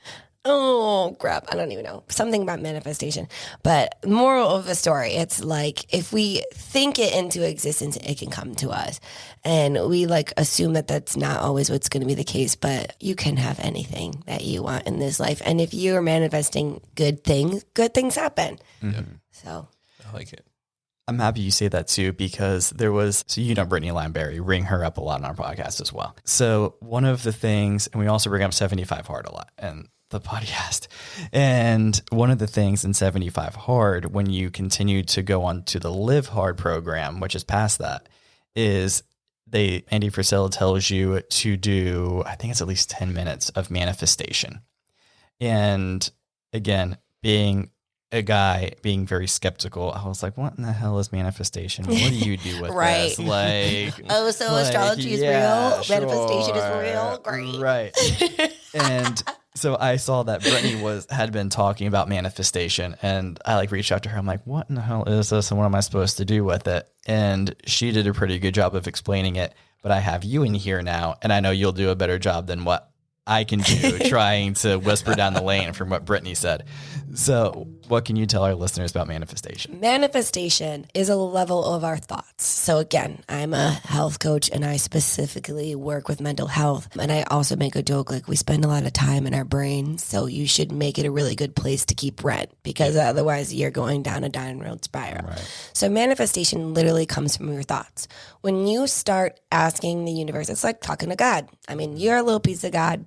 Speaker 4: Oh, crap. I don't even know. Something about manifestation. But moral of the story, it's like if we think it into existence, it can come to us. And we like assume that that's not always what's going to be the case, but you can have anything that you want in this life. And if you're manifesting good things happen.
Speaker 2: Mm-hmm.
Speaker 4: So
Speaker 3: I like it.
Speaker 2: I'm happy you say that too, because so Brittany Lamberry, ring her up a lot on our podcast as well. So one of the things, and we also bring up 75 Hard a lot and the podcast. And one of the things in 75 Hard, when you continue to go on to the Live Hard program, which is past that, is Andy Frisella tells you to do, I think it's at least 10 minutes of manifestation. And again, being a guy being very skeptical, I was like, what in the hell is manifestation? What do you do with
Speaker 4: right.
Speaker 2: this? Like,
Speaker 4: so astrology is real? Sure. Manifestation is real? Great.
Speaker 2: Right. And so I saw that Brittany had been talking about manifestation, and I reached out to her. I'm like, what in the hell is this? And what am I supposed to do with it? And she did a pretty good job of explaining it, but I have you in here now, and I know you'll do a better job than what I can do trying to whisper down the lane from what Brittany said. So what can you tell our listeners about manifestation?
Speaker 4: Manifestation is a level of our thoughts. So again, I'm a health coach and I specifically work with mental health. And I also make a joke, we spend a lot of time in our brain. So you should make it a really good place to keep rent, because otherwise you're going down a downward spiral. Right. So manifestation literally comes from your thoughts. When you start asking the universe, it's like talking to God. I mean, you're a little piece of God.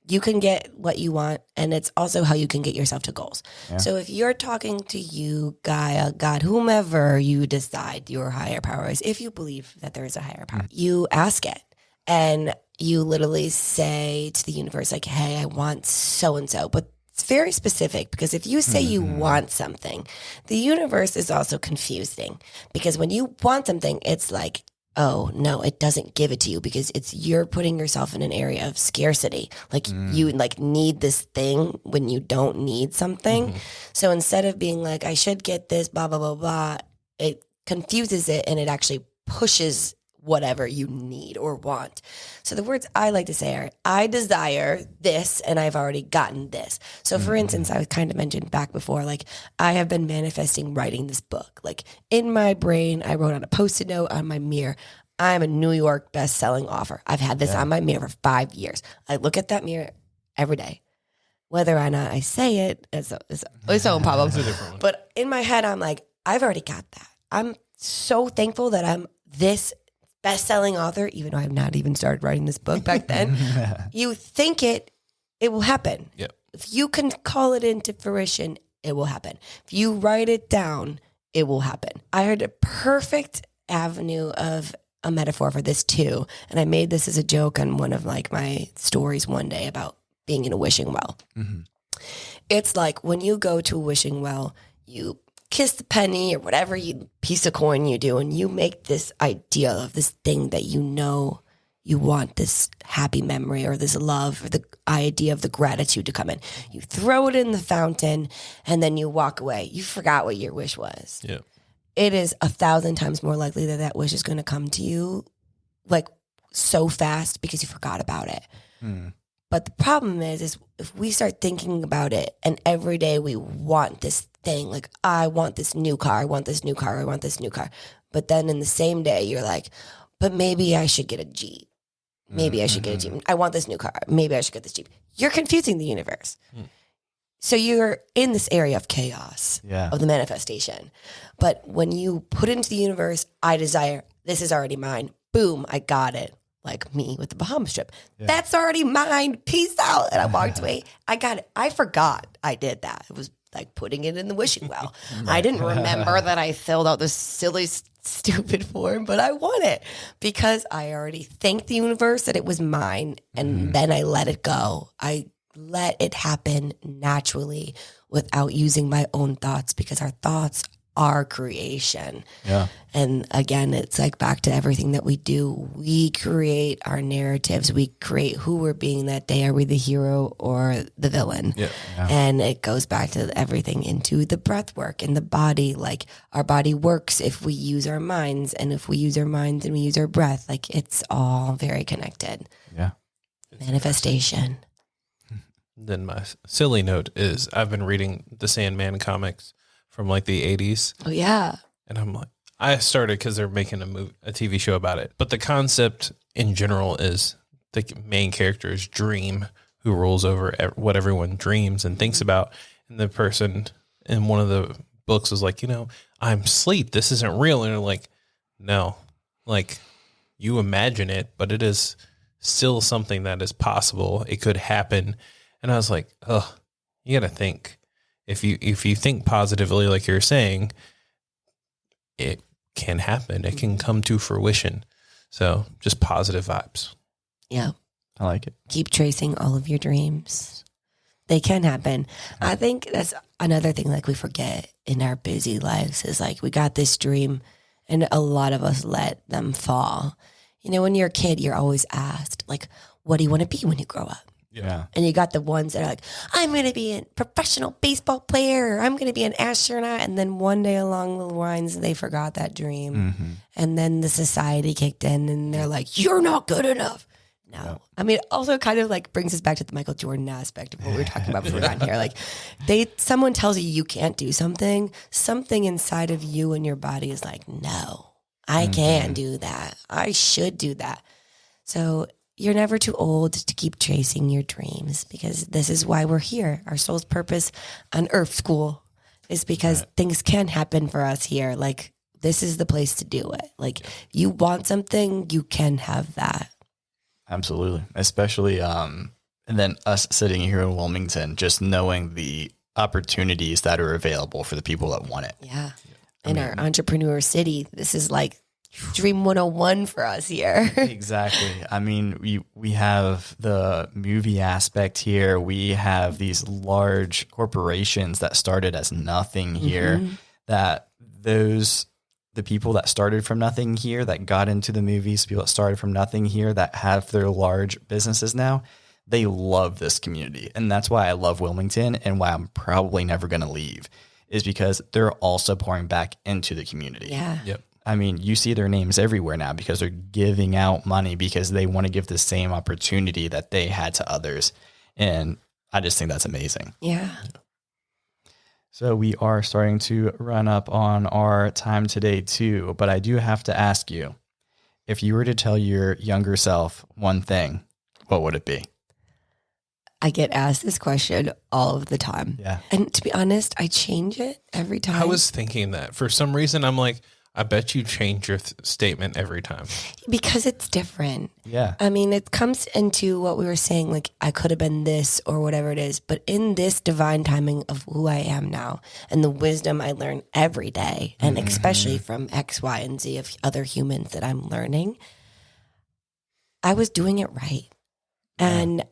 Speaker 4: You can get what you want, and it's also how you can get yourself to goals. Yeah. So if you're talking to you, Gaia, God, whomever you decide your higher power is, if you believe that there is a higher power, you ask it, and you literally say to the universe, hey, I want so-and-so. But it's very specific, because if you say you want something, the universe is also confusing, because when you want something, it's like, oh no, it doesn't give it to you, because you're putting yourself in an area of scarcity. You need this thing when you don't need something. Mm-hmm. So instead of being like, I should get this, blah, blah, blah, blah, it confuses it, and it actually pushes whatever you need or want. So the words I like to say are, I desire this, and I've already gotten this. So for instance, I kind of mentioned back before, I have been manifesting writing this book. In my brain, I wrote on a Post-it note on my mirror, I'm a New York best-selling author. I've had this on my mirror for 5 years. I look at that mirror every day. Whether or not I say it is its own problem. But in my head, I'm like, I've already got that. I'm so thankful that I'm this best-selling author, even though I've not even started writing this book back then. You think it will happen. Yep. If you can call it into fruition, it will happen. If you write it down, it will happen. I heard a perfect avenue of a metaphor for this too, and I made this as a joke on one of my stories one day about being in a wishing well. Mm-hmm. It's like when you go to a wishing well, you kiss the penny or whatever piece of coin you do, and you make this idea of this thing that you know you want, this happy memory or this love or the idea of the gratitude to come in. You throw it in the fountain, and then you walk away. You forgot what your wish was. Yeah. It is 1,000 times more likely that wish is going to come to you so fast because you forgot about it. But the problem is if we start thinking about it, and every day we want this thing, I want this new car, I want this new car, I want this new car. But then in the same day, you're like, but maybe I should get a Jeep. Maybe I should get a Jeep. I want this new car. Maybe I should get this Jeep. You're confusing the universe. So you're in this area of chaos of the manifestation. But when you put into the universe, I desire, this is already mine. Boom, I got it. Like me with the Bahamas trip. Yeah. That's already mine. Peace out. And I walked away. I got it. I forgot I did that. It was like putting it in the wishing well. I didn't remember that I filled out this silly, stupid form, but I want it because I already thanked the universe that it was mine. And then I let it go. I let it happen naturally without using my own thoughts, because our thoughts are creation. Yeah. And again, it's like back to everything that we do. We create our narratives. We create who we're being that day. Are we the hero or the villain? Yeah. And it goes back to everything into the breath work and the body. Like our body works if we use our minds, and if we use our minds and we use our breath, like it's all very connected. Yeah. Manifestation.
Speaker 3: Then my silly note is I've been reading the Sandman comics from like the 80s.
Speaker 4: Oh, yeah.
Speaker 3: And I'm like, I started because they're making a TV show about it. But the concept in general is the main character's dream, who rolls over what everyone dreams and thinks about. And the person in one of the books was like, I'm asleep. This isn't real. And they're like, no, like you imagine it, but it is still something that is possible. It could happen. And I was like, oh, you got to think. If you think positively, like you're saying, it can happen. It can come to fruition. So just positive vibes.
Speaker 4: Yeah.
Speaker 2: I like it.
Speaker 4: Keep tracing all of your dreams. They can happen. I think that's another thing like we forget in our busy lives is like we got this dream and a lot of us let them fall. You know, when you're a kid, you're always asked, like, what do you want to be when you grow up?
Speaker 2: Yeah.
Speaker 4: And you got the ones that are like, I'm going to be a professional baseball player. Or I'm going to be an astronaut. And then one day along the lines, they forgot that dream.
Speaker 2: Mm-hmm.
Speaker 4: And then the society kicked in and they're like, you're not good enough. No. Yeah. I mean, it also kind of like brings us back to the Michael Jordan aspect of what we were talking about before we got here. Like someone tells you can't do something inside of you and your body is like, no, I can do that. I should do that. So you're never too old to keep chasing your dreams because this is why we're here. Our soul's purpose on Earth School is because things can happen for us here. Like this is the place to do it. Like you want something, you can have that.
Speaker 2: Absolutely. Especially, and then us sitting here in Wilmington, just knowing the opportunities that are available for the people that want it.
Speaker 4: Yeah. In our entrepreneur city, this is like Dream 101 for us here.
Speaker 2: Exactly. I mean, we have the movie aspect here. We have these large corporations that started as nothing here, that the people that started from nothing here, that got into the movies, people that started from nothing here, that have their large businesses now, they love this community. And that's why I love Wilmington and why I'm probably never going to leave, is because they're also pouring back into the community.
Speaker 4: Yeah.
Speaker 3: Yep.
Speaker 2: I mean, you see their names everywhere now because they're giving out money because they want to give the same opportunity that they had to others. And I just think that's amazing.
Speaker 4: Yeah.
Speaker 2: So we are starting to run up on our time today too, but I do have to ask you, if you were to tell your younger self one thing, what would it be?
Speaker 4: I get asked this question all of the time.
Speaker 2: Yeah.
Speaker 4: And to be honest, I change it every time.
Speaker 3: I was thinking that for some reason, I'm like, I bet you change your statement every time.
Speaker 4: Because it's different.
Speaker 2: Yeah.
Speaker 4: I mean, it comes into what we were saying, like I could have been this or whatever it is, but in this divine timing of who I am now and the wisdom I learn every day, and especially from X, Y, and Z of other humans that I'm learning, I was doing it right. And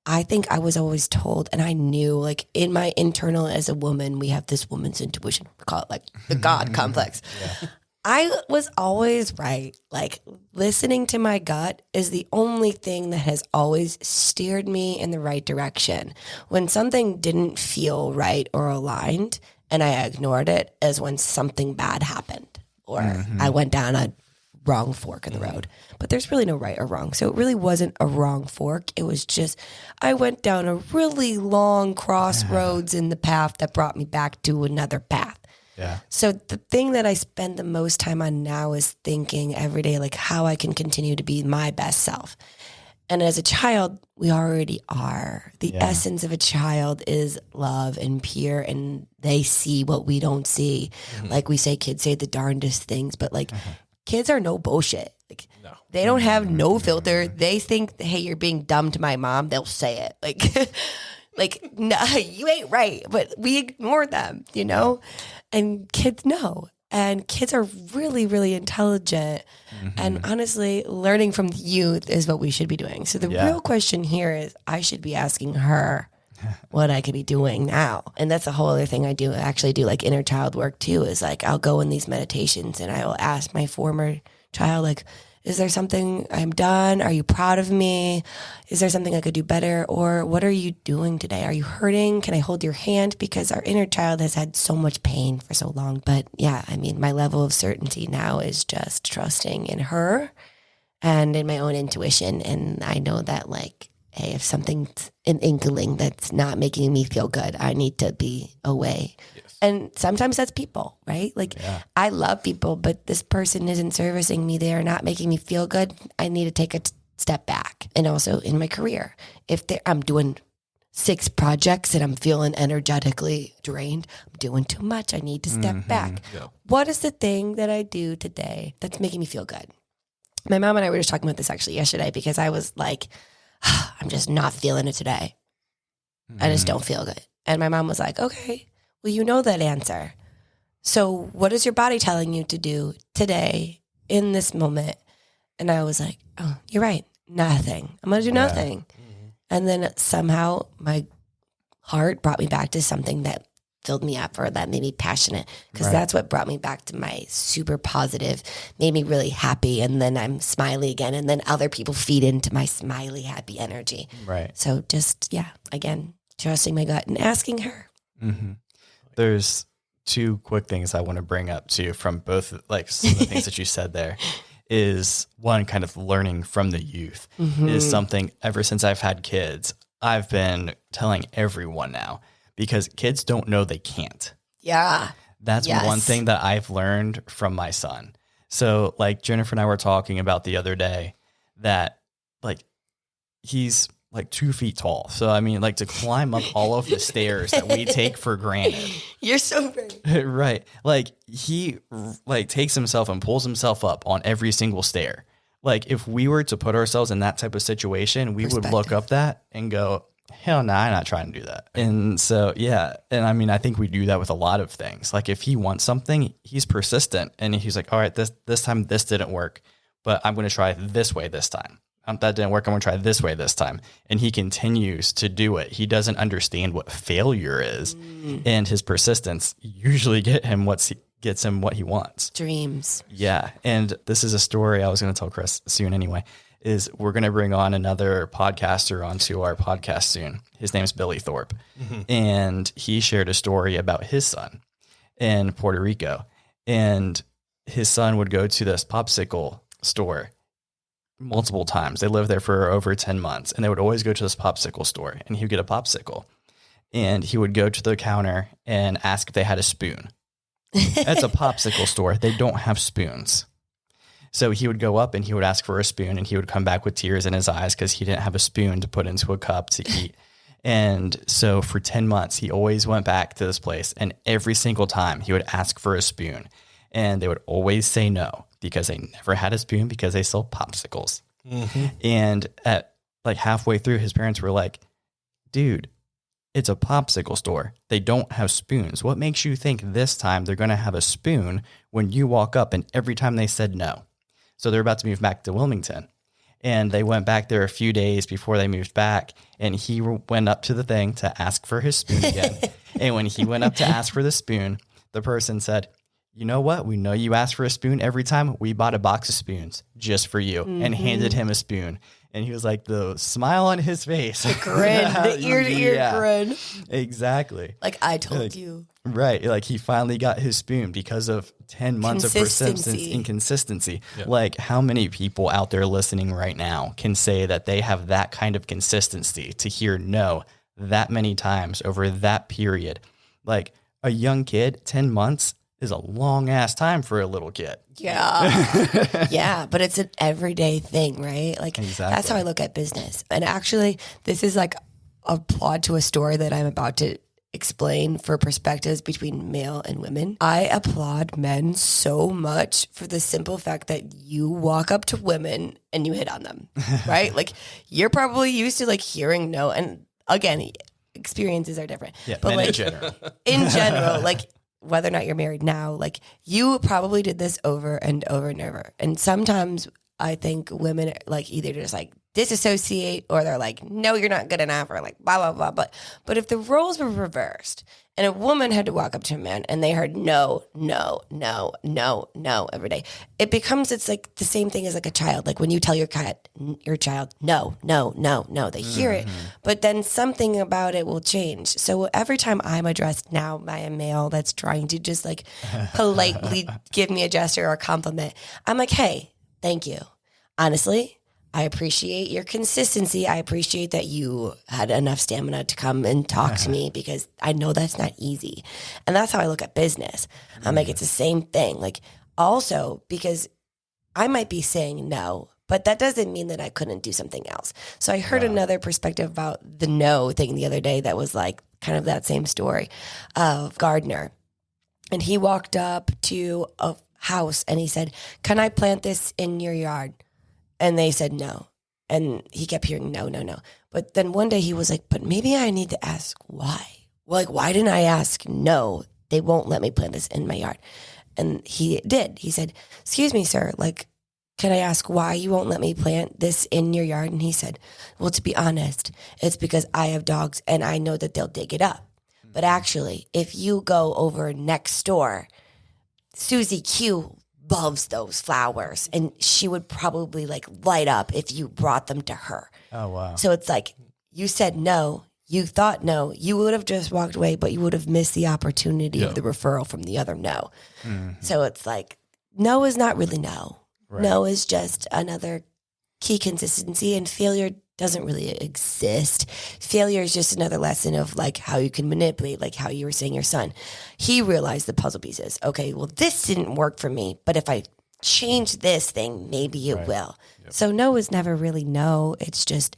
Speaker 4: I think I was always told, and I knew, like in my internal as a woman, we have this woman's intuition. We call it like the God complex. Yeah. I was always right. Like listening to my gut is the only thing that has always steered me in the right direction. When something didn't feel right or aligned and I ignored it is when something bad happened or I went down a wrong fork in the road. But there's really no right or wrong. So it really wasn't a wrong fork. It was just, I went down a really long crossroads in the path that brought me back to another path.
Speaker 2: Yeah.
Speaker 4: So the thing that I spend the most time on now is thinking every day, like how I can continue to be my best self. And as a child, we already are. The essence of a child is love and pure, and they see what we don't see. Like we say, kids say the darndest things, but like kids are no bullshit. Like they don't have no filter. They think, hey, you're being dumb to my mom. They'll say it. Like, no, you ain't right. But we ignore them, you know? And kids know. And kids are really, really intelligent. And honestly, learning from the youth is what we should be doing. So the real question here is I should be asking her what I could be doing now. And that's a whole other thing I do. I actually do like inner child work too, is like I'll go in these meditations and I will ask my former child, like, is there something I'm done? Are you proud of me? Is there something I could do better? Or what are you doing today? Are you hurting? Can I hold your hand? Because our inner child has had so much pain for so long. But yeah, I mean, my level of certainty now is just trusting in her and in my own intuition. And I know that like, hey, if something's an inkling that's not making me feel good, I need to be away. Yes. And sometimes that's people, right? Like I love people, but this person isn't servicing me. They are not making me feel good. I need to take a step back. And also in my career, if I'm doing 6 projects and I'm feeling energetically drained. I'm doing too much. I need to step back.
Speaker 3: Yeah.
Speaker 4: What is the thing that I do today that's making me feel good? My mom and I were just talking about this actually yesterday because I was like, I'm just not feeling it today. I just don't feel good. And my mom was like, okay, well, you know that answer. So what is your body telling you to do today in this moment? And I was like, oh, you're right. Nothing. I'm going to do nothing. Mm-hmm. And then somehow my heart brought me back to something that filled me up or that made me passionate, because that's what brought me back to my super positive, made me really happy. And then I'm smiley again. And then other people feed into my smiley, happy energy.
Speaker 2: Right.
Speaker 4: So just, again, trusting my gut and asking her.
Speaker 2: Mm-hmm. There's 2 quick things I want to bring up too from both, like some of the things that you said there. Is one, kind of learning from the youth is something ever since I've had kids, I've been telling everyone now, because kids don't know they can't.
Speaker 4: Yeah.
Speaker 2: That's one thing that I've learned from my son. So like Jennifer and I were talking about the other day that like he's like 2 feet tall. So, I mean, like to climb up all of the stairs that we take for granted.
Speaker 4: You're so right.
Speaker 2: Right. Like he like takes himself and pulls himself up on every single stair. Like if we were to put ourselves in that type of situation, we would look up that and go, hell no, I'm not trying to do that. And so, yeah. And I mean, I think we do that with a lot of things. Like if he wants something, he's persistent and he's like, all right, this time this didn't work, but I'm going to try this way this time. That didn't work. I'm going to try this way this time. And he continues to do it. He doesn't understand what failure is. And his persistence usually gets him what he wants.
Speaker 4: Dreams.
Speaker 2: Yeah. And this is a story I was going to tell Chris soon anyway, is we're going to bring on another podcaster onto our podcast soon. His name's Billy Thorpe. And he shared a story about his son in Puerto Rico. And his son would go to this popsicle store multiple times. They lived there for over 10 months and they would always go to this popsicle store and he would get a popsicle and he would go to the counter and ask if they had a spoon. It's a popsicle store. They don't have spoons. So he would go up and he would ask for a spoon and he would come back with tears in his eyes because he didn't have a spoon to put into a cup to eat. And so for 10 months, he always went back to this place and every single time he would ask for a spoon and they would always say no, because they never had a spoon because they sold popsicles. And at like halfway through, his parents were like, dude, it's a popsicle store. They don't have spoons. What makes you think this time they're going to have a spoon when you walk up and every time they said no? So they're about to move back to Wilmington. And they went back there a few days before they moved back. And he went up to the thing to ask for his spoon again. And when he went up to ask for the spoon, the person said, you know what? We know you ask for a spoon every time. We bought a box of spoons just for you and handed him a spoon. And he was like, the smile on his face.
Speaker 4: The grin, the ear-to-ear grin.
Speaker 2: Exactly.
Speaker 4: Like I told you.
Speaker 2: Right. Like he finally got his spoon because of 10 months of persistence and consistency. Yep. Like how many people out there listening right now can say that they have that kind of consistency to hear no that many times over that period? Like a young kid, 10 months is a long ass time for a little kid.
Speaker 4: Yeah. Yeah. But it's an everyday thing, right? Like that's how I look at business. And actually, this is like a plot to a story that I'm about to explain for perspectives between male and women. I applaud men so much for the simple fact that you walk up to women and you hit on them, right? Like you're probably used to like hearing no. And again, experiences are different.
Speaker 2: Yeah,
Speaker 4: but like
Speaker 2: in
Speaker 4: general, like whether or not you're married now, like you probably did this over and over and over. And sometimes I think women like either just like disassociate or they're like, no, you're not good enough or like blah, blah, blah. But if the roles were reversed and a woman had to walk up to a man and they heard no, no, no, no, no every day, it's like the same thing as like a child. Like when you tell your child, no, no, no, no, they hear it, but then something about it will change. So every time I'm addressed now by a male that's trying to just like politely give me a gesture or a compliment, I'm like, hey, thank you. Honestly, I appreciate your consistency. I appreciate that you had enough stamina to come and talk to me because I know that's not easy. And that's how I look at business. I'm like, it's the same thing. Like also because I might be saying no, but that doesn't mean that I couldn't do something else. So I heard another perspective about the no thing the other day that was like kind of that same story of gardener. And he walked up to a house and he said, "Can I plant this in your yard?" And they said no. And he kept hearing no, no, no. But then one day he was like, "But maybe I need to ask why. Like, why didn't I ask no? They won't let me plant this in my yard." And he did. He said, "Excuse me, sir, like, can I ask why you won't let me plant this in your yard?" And he said, "Well, to be honest, it's because I have dogs and I know that they'll dig it up. But actually, if you go over next door, Susie Q loves those flowers and she would probably like light up if you brought them to her."
Speaker 2: Oh, wow.
Speaker 4: So it's like, you said no, you thought no, you would have just walked away, but you would have missed the opportunity of the referral from the other no. So it's like, no is not really no. Right. No is just another key consistency, and failure doesn't really exist. Failure is just another lesson of like how you can manipulate, like how you were saying your son. He realized the puzzle pieces. Okay, well, this didn't work for me, but if I change this thing, maybe it will. Yep. So no is never really no. It's just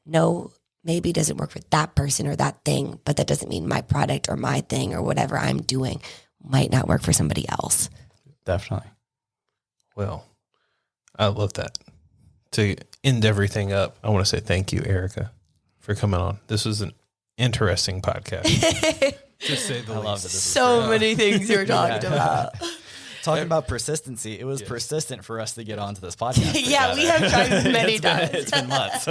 Speaker 4: no maybe doesn't work for that person or that thing, but that doesn't mean my product or my thing or whatever I'm doing might not work for somebody else.
Speaker 2: Definitely.
Speaker 3: Well, I love that. To end everything up, I want to say thank you, Erica, for coming on. This was an interesting podcast. To say the least.
Speaker 2: Love that.
Speaker 4: So many things you were talking about.
Speaker 2: Talking about persistency, it was persistent for us to get onto this podcast.
Speaker 4: Yeah, we have tried many times.
Speaker 2: It's been months.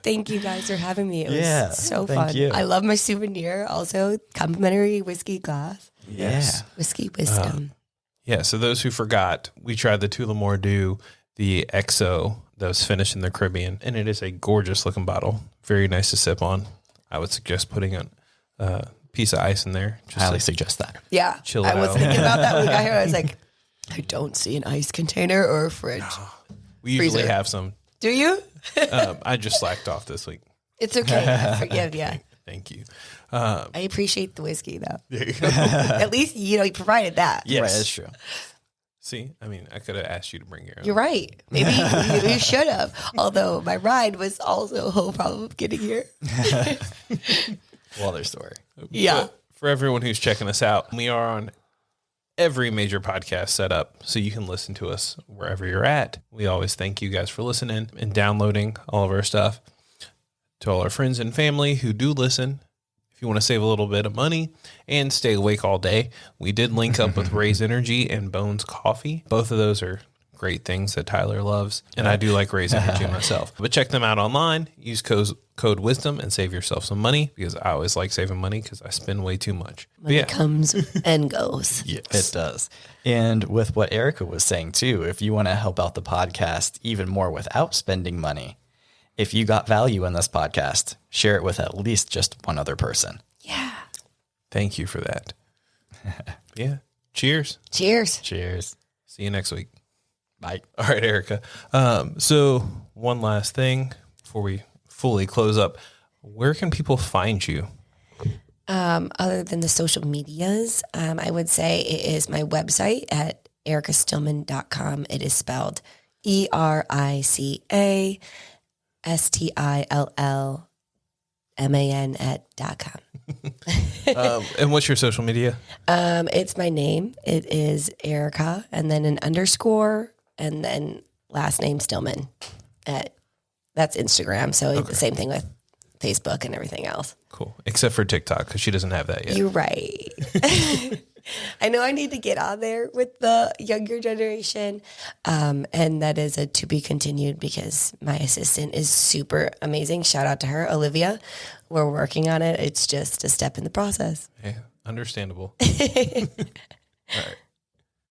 Speaker 4: Thank you guys for having me. It was so
Speaker 2: thank
Speaker 4: fun.
Speaker 2: you.
Speaker 4: I love my souvenir. Also, complimentary whiskey glass.
Speaker 3: Yes.
Speaker 4: Whiskey wisdom.
Speaker 3: So those who forgot, we tried the Tullamore Dew, the XO that was finished in the Caribbean, and it is a gorgeous looking bottle. Very nice to sip on. I would suggest putting a piece of ice in there.
Speaker 2: Just highly suggest that.
Speaker 4: Yeah.
Speaker 3: Chill
Speaker 4: I was
Speaker 3: out.
Speaker 4: thinking about that when I got here. I was like, I don't see an ice container or a fridge.
Speaker 3: We usually
Speaker 4: Freezer.
Speaker 3: have some.
Speaker 4: Do you?
Speaker 3: I just slacked off this week.
Speaker 4: It's okay. I forgive you.
Speaker 3: Thank you.
Speaker 4: I appreciate the whiskey, though. At least, you provided that.
Speaker 2: Yes. Right, that's true.
Speaker 3: See, I mean, I could have asked you to bring your own.
Speaker 4: You're right. Maybe you should have. Although my ride was also a whole problem of getting here.
Speaker 2: Well, other story.
Speaker 4: Yeah.
Speaker 3: But for everyone who's checking us out, we are on every major podcast setup, so you can listen to us wherever you're at. We always thank you guys for listening and downloading all of our stuff. To all our friends and family who do listen, if you want to save a little bit of money and stay awake all day, we did link up with Raze Energy and Bones Coffee. Both of those are great things that Tyler loves, and I do like Raze Energy myself. But check them out online. Use code WISDOM and save yourself some money, because I always like saving money because I spend way too much.
Speaker 4: Money comes and goes.
Speaker 2: Yes, it does. And with what Erica was saying too, if you want to help out the podcast even more without spending money, if you got value in this podcast, share it with at least just one other person.
Speaker 4: Yeah.
Speaker 3: Thank you for that. Yeah. Cheers.
Speaker 4: Cheers.
Speaker 2: Cheers.
Speaker 3: See you next week.
Speaker 2: Bye.
Speaker 3: All right, Erica. So one last thing before we fully close up. Where can people find you?
Speaker 4: Other than the social medias, I would say it is my website at ericastillman.com. It is spelled ERICASTILLMAN@.com.
Speaker 3: And what's your social media?
Speaker 4: It's my name. It is Erica, and then an underscore, and then last name Stillman. That's Instagram. So it's the same thing with Facebook and everything else.
Speaker 3: Cool. Except for TikTok, because she doesn't have that yet.
Speaker 4: You're right. I know I need to get on there with the younger generation. And that is a to be continued, because my assistant is super amazing. Shout out to her, Olivia. We're working on it. It's just a step in the process.
Speaker 3: Yeah, understandable. All right.